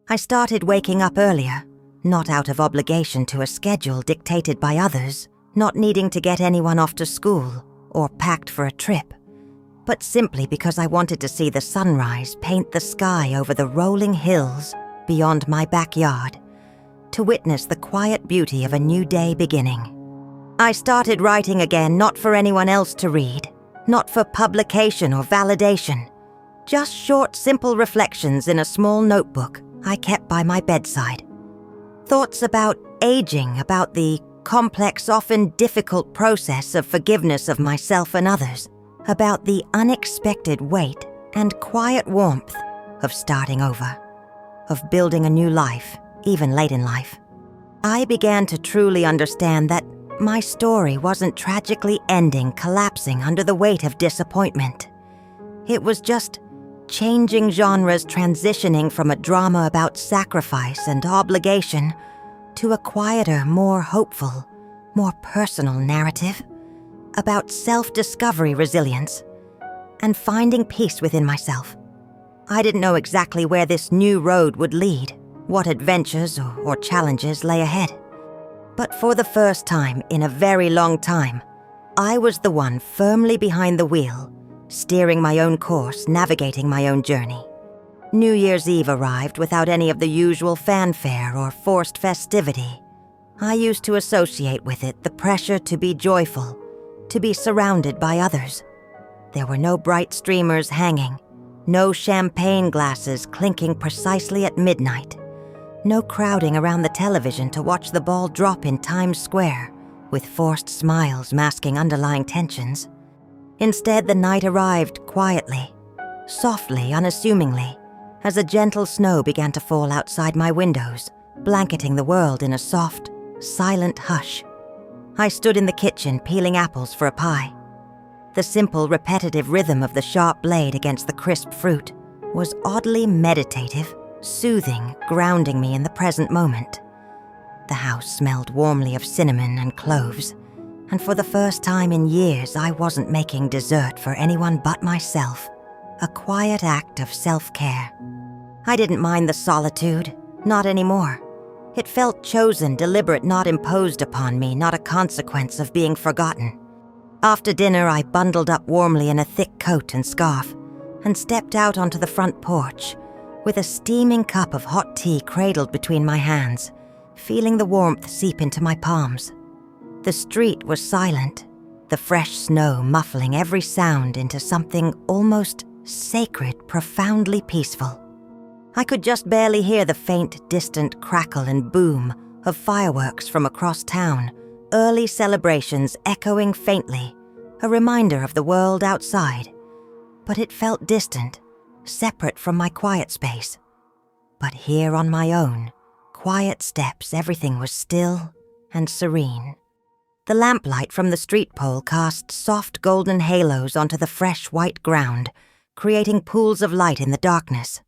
I started waking up earlier, not out of obligation to a schedule dictated by others, not needing to get anyone off to school or packed for a trip, but simply because I wanted to see the sunrise paint the sky over the rolling hills beyond my backyard, to witness the quiet beauty of a new day beginning. I started writing again, not for anyone else to read, not for publication or validation, just short, simple reflections in a small notebook I kept by my bedside. Thoughts about aging, about the complex, often difficult process of forgiveness of myself and others, about the unexpected weight and quiet warmth of starting over, of building a new life, even late in life. I began to truly understand that my story wasn't tragically ending, collapsing under the weight of disappointment. It was just changing genres, transitioning from a drama about sacrifice and obligation to a quieter, more hopeful, more personal narrative about self-discovery, resilience, and finding peace within myself. I didn't know exactly where this new road would lead, what adventures or challenges lay ahead. But for the first time in a very long time, I was the one firmly behind the wheel, steering my own course, navigating my own journey. New Year's Eve arrived without any of the usual fanfare or forced festivity. I used to associate with it the pressure to be joyful, to be surrounded by others. There were no bright streamers hanging, no champagne glasses clinking precisely at midnight, no crowding around the television to watch the ball drop in Times Square, with forced smiles masking underlying tensions. Instead, the night arrived quietly, softly, unassumingly, as a gentle snow began to fall outside my windows, blanketing the world in a soft, silent hush. I stood in the kitchen peeling apples for a pie. The simple, repetitive rhythm of the sharp blade against the crisp fruit was oddly meditative, soothing, grounding me in the present moment. The house smelled warmly of cinnamon and cloves, and for the first time in years I wasn't making dessert for anyone but myself, a quiet act of self-care. I didn't mind the solitude, not anymore. It felt chosen, deliberate, not imposed upon me, not a consequence of being forgotten. After dinner, I bundled up warmly in a thick coat and scarf and stepped out onto the front porch with a steaming cup of hot tea cradled between my hands, feeling the warmth seep into my palms. The street was silent, the fresh snow muffling every sound into something almost sacred, profoundly peaceful. I could just barely hear the faint, distant crackle and boom of fireworks from across town, early celebrations echoing faintly, a reminder of the world outside. But it felt distant, separate from my quiet space. But here on my own, quiet steps, everything was still and serene. The lamplight from the street pole cast soft golden halos onto the fresh white ground, creating pools of light in the darkness.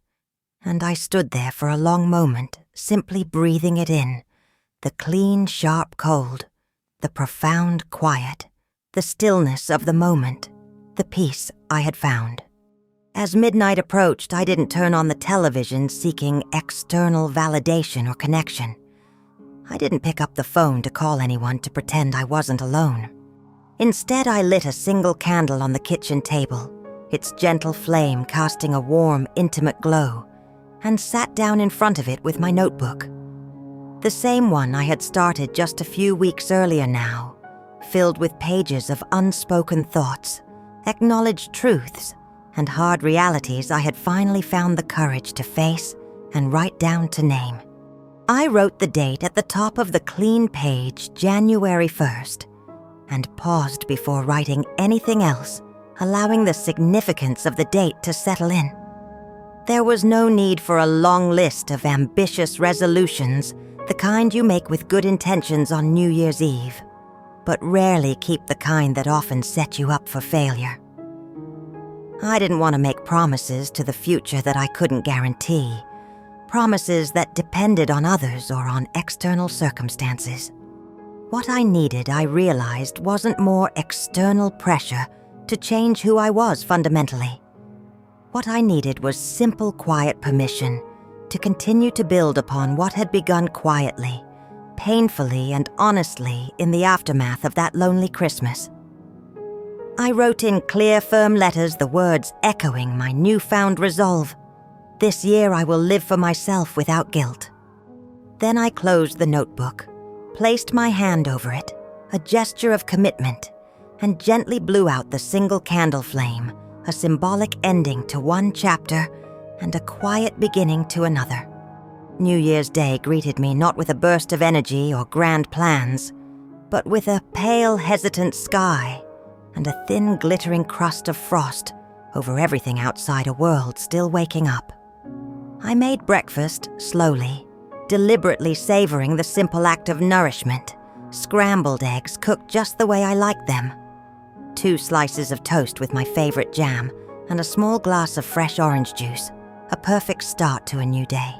And I stood there for a long moment, simply breathing it in, the clean, sharp cold, the profound quiet, the stillness of the moment, the peace I had found. As midnight approached, I didn't turn on the television seeking external validation or connection. I didn't pick up the phone to call anyone to pretend I wasn't alone. Instead, I lit a single candle on the kitchen table, its gentle flame casting a warm, intimate glow, and sat down in front of it with my notebook. The same one I had started just a few weeks earlier now, filled with pages of unspoken thoughts, acknowledged truths, and hard realities I had finally found the courage to face and write down to name. I wrote the date at the top of the clean page, January 1st, and paused before writing anything else, allowing the significance of the date to settle in. There was no need for a long list of ambitious resolutions, the kind you make with good intentions on New Year's Eve, but rarely keep the kind that often set you up for failure. I didn't want to make promises to the future that I couldn't guarantee, promises that depended on others or on external circumstances. What I needed, I realized, wasn't more external pressure to change who I was fundamentally. What I needed was simple, quiet permission to continue to build upon what had begun quietly, painfully and honestly in the aftermath of that lonely Christmas. I wrote in clear, firm letters the words echoing my newfound resolve. This year I will live for myself without guilt. Then I closed the notebook, placed my hand over it, a gesture of commitment, and gently blew out the single candle flame, a symbolic ending to one chapter and a quiet beginning to another. New Year's Day greeted me not with a burst of energy or grand plans, but with a pale, hesitant sky and a thin, glittering crust of frost over everything outside a world still waking up. I made breakfast slowly, deliberately savoring the simple act of nourishment, scrambled eggs cooked just the way I liked them, 2 slices of toast with my favorite jam, and a small glass of fresh orange juice, a perfect start to a new day.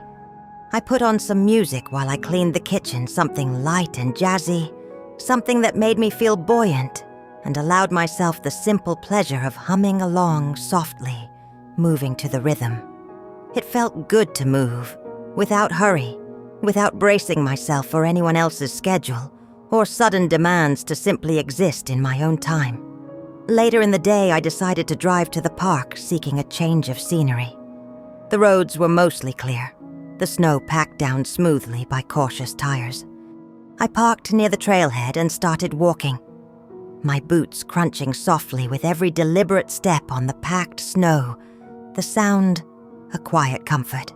I put on some music while I cleaned the kitchen, something light and jazzy, something that made me feel buoyant, and allowed myself the simple pleasure of humming along softly, moving to the rhythm. It felt good to move, without hurry, without bracing myself for anyone else's schedule or sudden demands to simply exist in my own time. Later in the day, I decided to drive to the park seeking a change of scenery. The roads were mostly clear, the snow packed down smoothly by cautious tires. I parked near the trailhead and started walking, my boots crunching softly with every deliberate step on the packed snow, the sound a quiet comfort.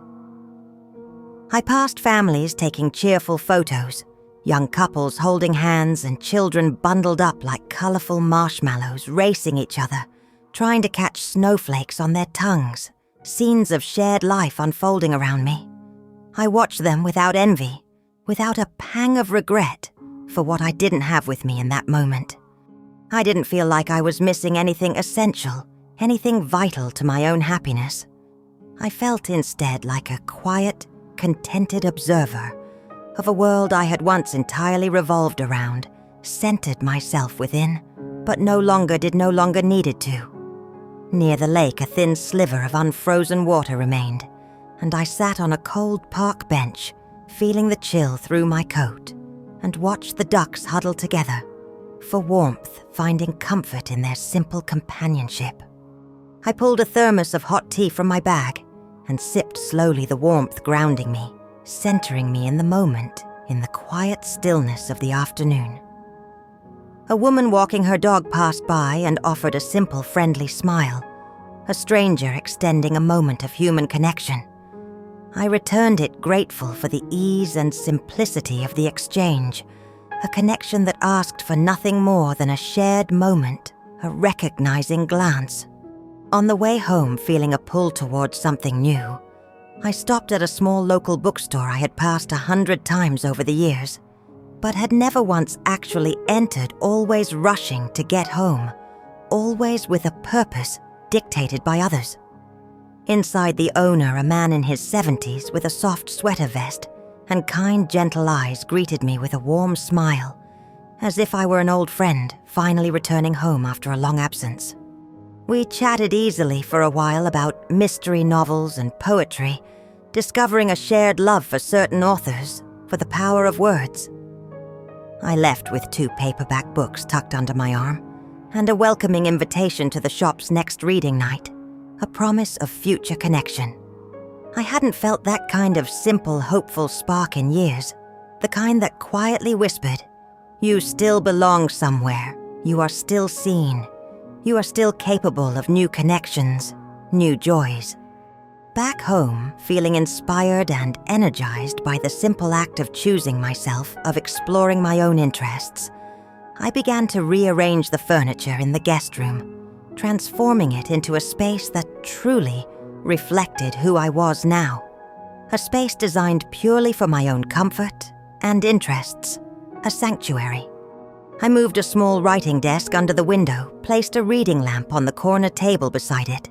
I passed families taking cheerful photos, young couples holding hands and children bundled up like colorful marshmallows racing each other, trying to catch snowflakes on their tongues, scenes of shared life unfolding around me. I watched them without envy, without a pang of regret for what I didn't have with me in that moment. I didn't feel like I was missing anything essential, anything vital to my own happiness. I felt instead like a quiet, contented observer of a world I had once entirely revolved around, centered myself within, but no longer needed to. Near the lake, a thin sliver of unfrozen water remained, and I sat on a cold park bench, feeling the chill through my coat, and watched the ducks huddle together, for warmth finding comfort in their simple companionship. I pulled a thermos of hot tea from my bag and sipped slowly, the warmth grounding me, centering me in the moment, in the quiet stillness of the afternoon. A woman walking her dog passed by and offered a simple, friendly smile, a stranger extending a moment of human connection. I returned it, grateful for the ease and simplicity of the exchange, a connection that asked for nothing more than a shared moment, a recognizing glance. On the way home, feeling a pull towards something new, I stopped at a small local bookstore I had passed 100 times over the years, but had never once actually entered, always rushing to get home, always with a purpose dictated by others. Inside the owner, a man in his 70s with a soft sweater vest and kind, gentle eyes greeted me with a warm smile, as if I were an old friend finally returning home after a long absence. We chatted easily for a while about mystery novels and poetry, discovering a shared love for certain authors, for the power of words. I left with 2 paperback books tucked under my arm, and a welcoming invitation to the shop's next reading night, a promise of future connection. I hadn't felt that kind of simple, hopeful spark in years, the kind that quietly whispered, "You still belong somewhere, you are still seen, you are still capable of new connections, new joys." Back home, feeling inspired and energized by the simple act of choosing myself, of exploring my own interests, I began to rearrange the furniture in the guest room, transforming it into a space that truly reflected who I was now. A space designed purely for my own comfort and interests, a sanctuary. I moved a small writing desk under the window, placed a reading lamp on the corner table beside it,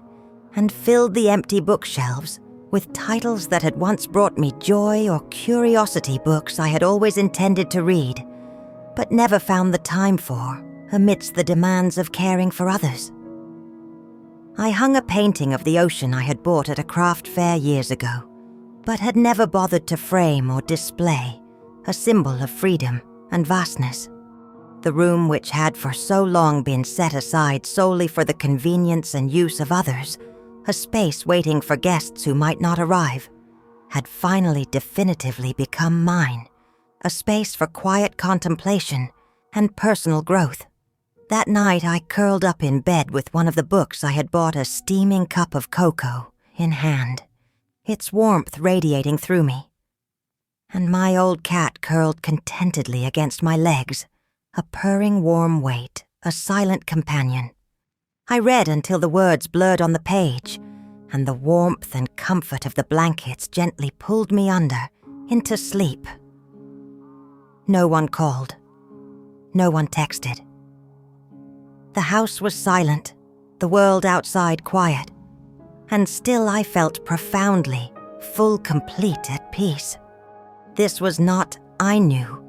and filled the empty bookshelves with titles that had once brought me joy or curiosity, books I had always intended to read, but never found the time for amidst the demands of caring for others. I hung a painting of the ocean I had bought at a craft fair years ago, but had never bothered to frame or display, a symbol of freedom and vastness. The room, which had for so long been set aside solely for the convenience and use of others, a space waiting for guests who might not arrive, had finally definitively become mine, a space for quiet contemplation and personal growth. That night, I curled up in bed with one of the books I had bought, a steaming cup of cocoa in hand, its warmth radiating through me. And my old cat curled contentedly against my legs, a purring warm weight, a silent companion. I read until the words blurred on the page, and the warmth and comfort of the blankets gently pulled me under, into sleep. No one called. No one texted. The house was silent, the world outside quiet, and still I felt profoundly, full, complete at peace. This was not, I knew,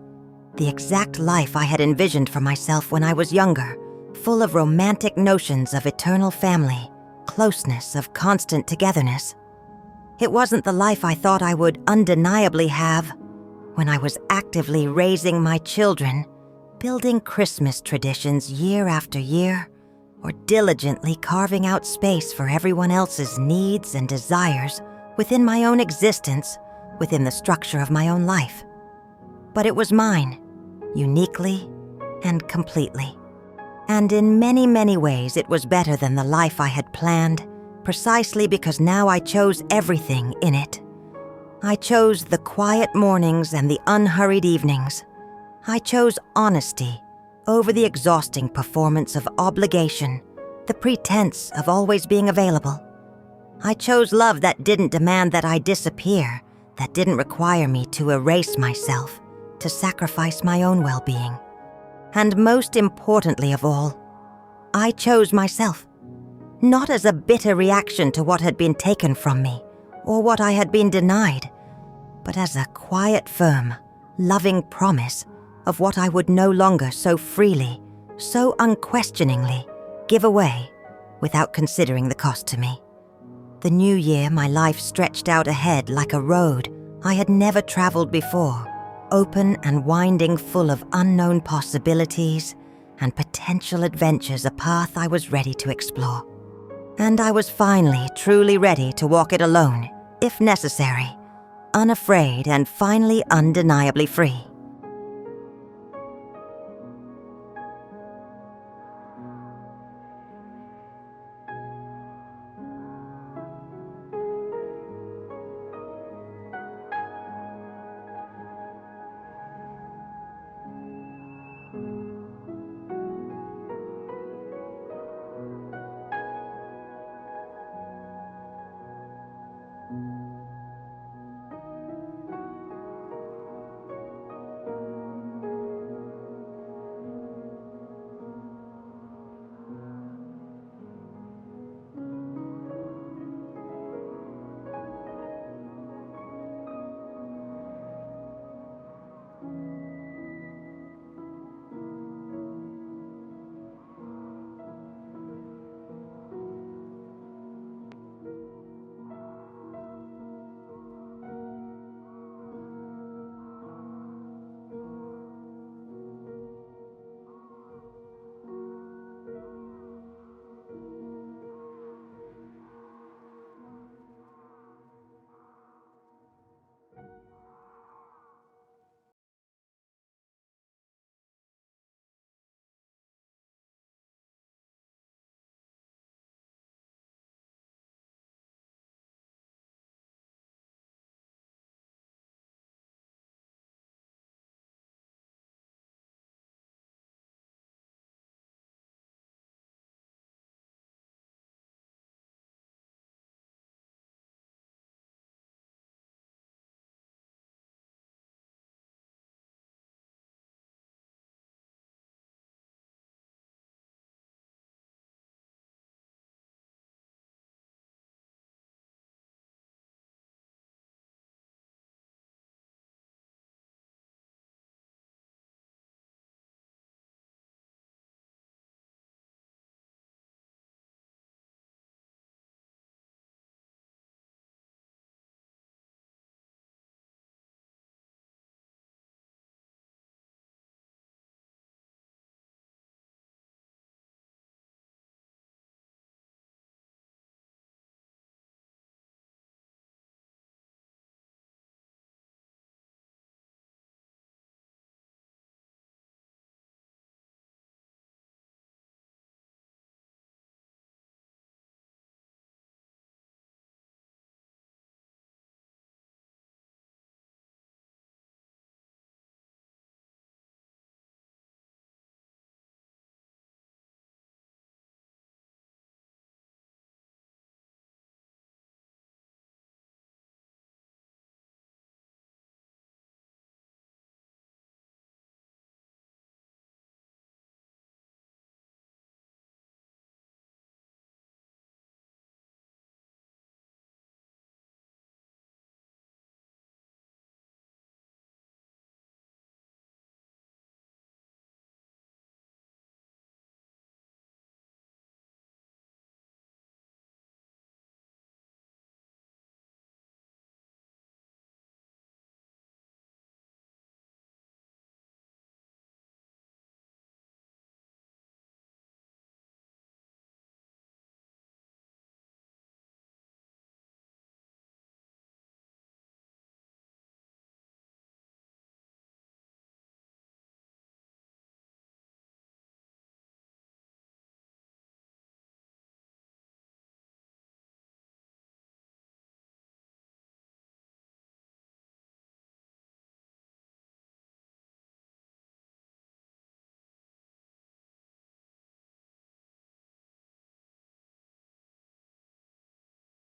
the exact life I had envisioned for myself when I was younger, full of romantic notions of eternal family, closeness, of constant togetherness. It wasn't the life I thought I would undeniably have when I was actively raising my children, building Christmas traditions year after year, or diligently carving out space for everyone else's needs and desires within my own existence, within the structure of my own life. But it was mine, uniquely and completely. And in many, many ways, it was better than the life I had planned, precisely because now I chose everything in it. I chose the quiet mornings and the unhurried evenings. I chose honesty over the exhausting performance of obligation, the pretense of always being available. I chose love that didn't demand that I disappear, that didn't require me to erase myself, to sacrifice my own well-being. And most importantly of all, I chose myself, not as a bitter reaction to what had been taken from me or what I had been denied, but as a quiet, firm, loving promise of what I would no longer so freely, so unquestioningly give away without considering the cost to me. The new year, my life stretched out ahead like a road I had never traveled before, open and winding, full of unknown possibilities and potential adventures, a path I was ready to explore. And I was finally truly ready to walk it alone, if necessary, unafraid and finally undeniably free.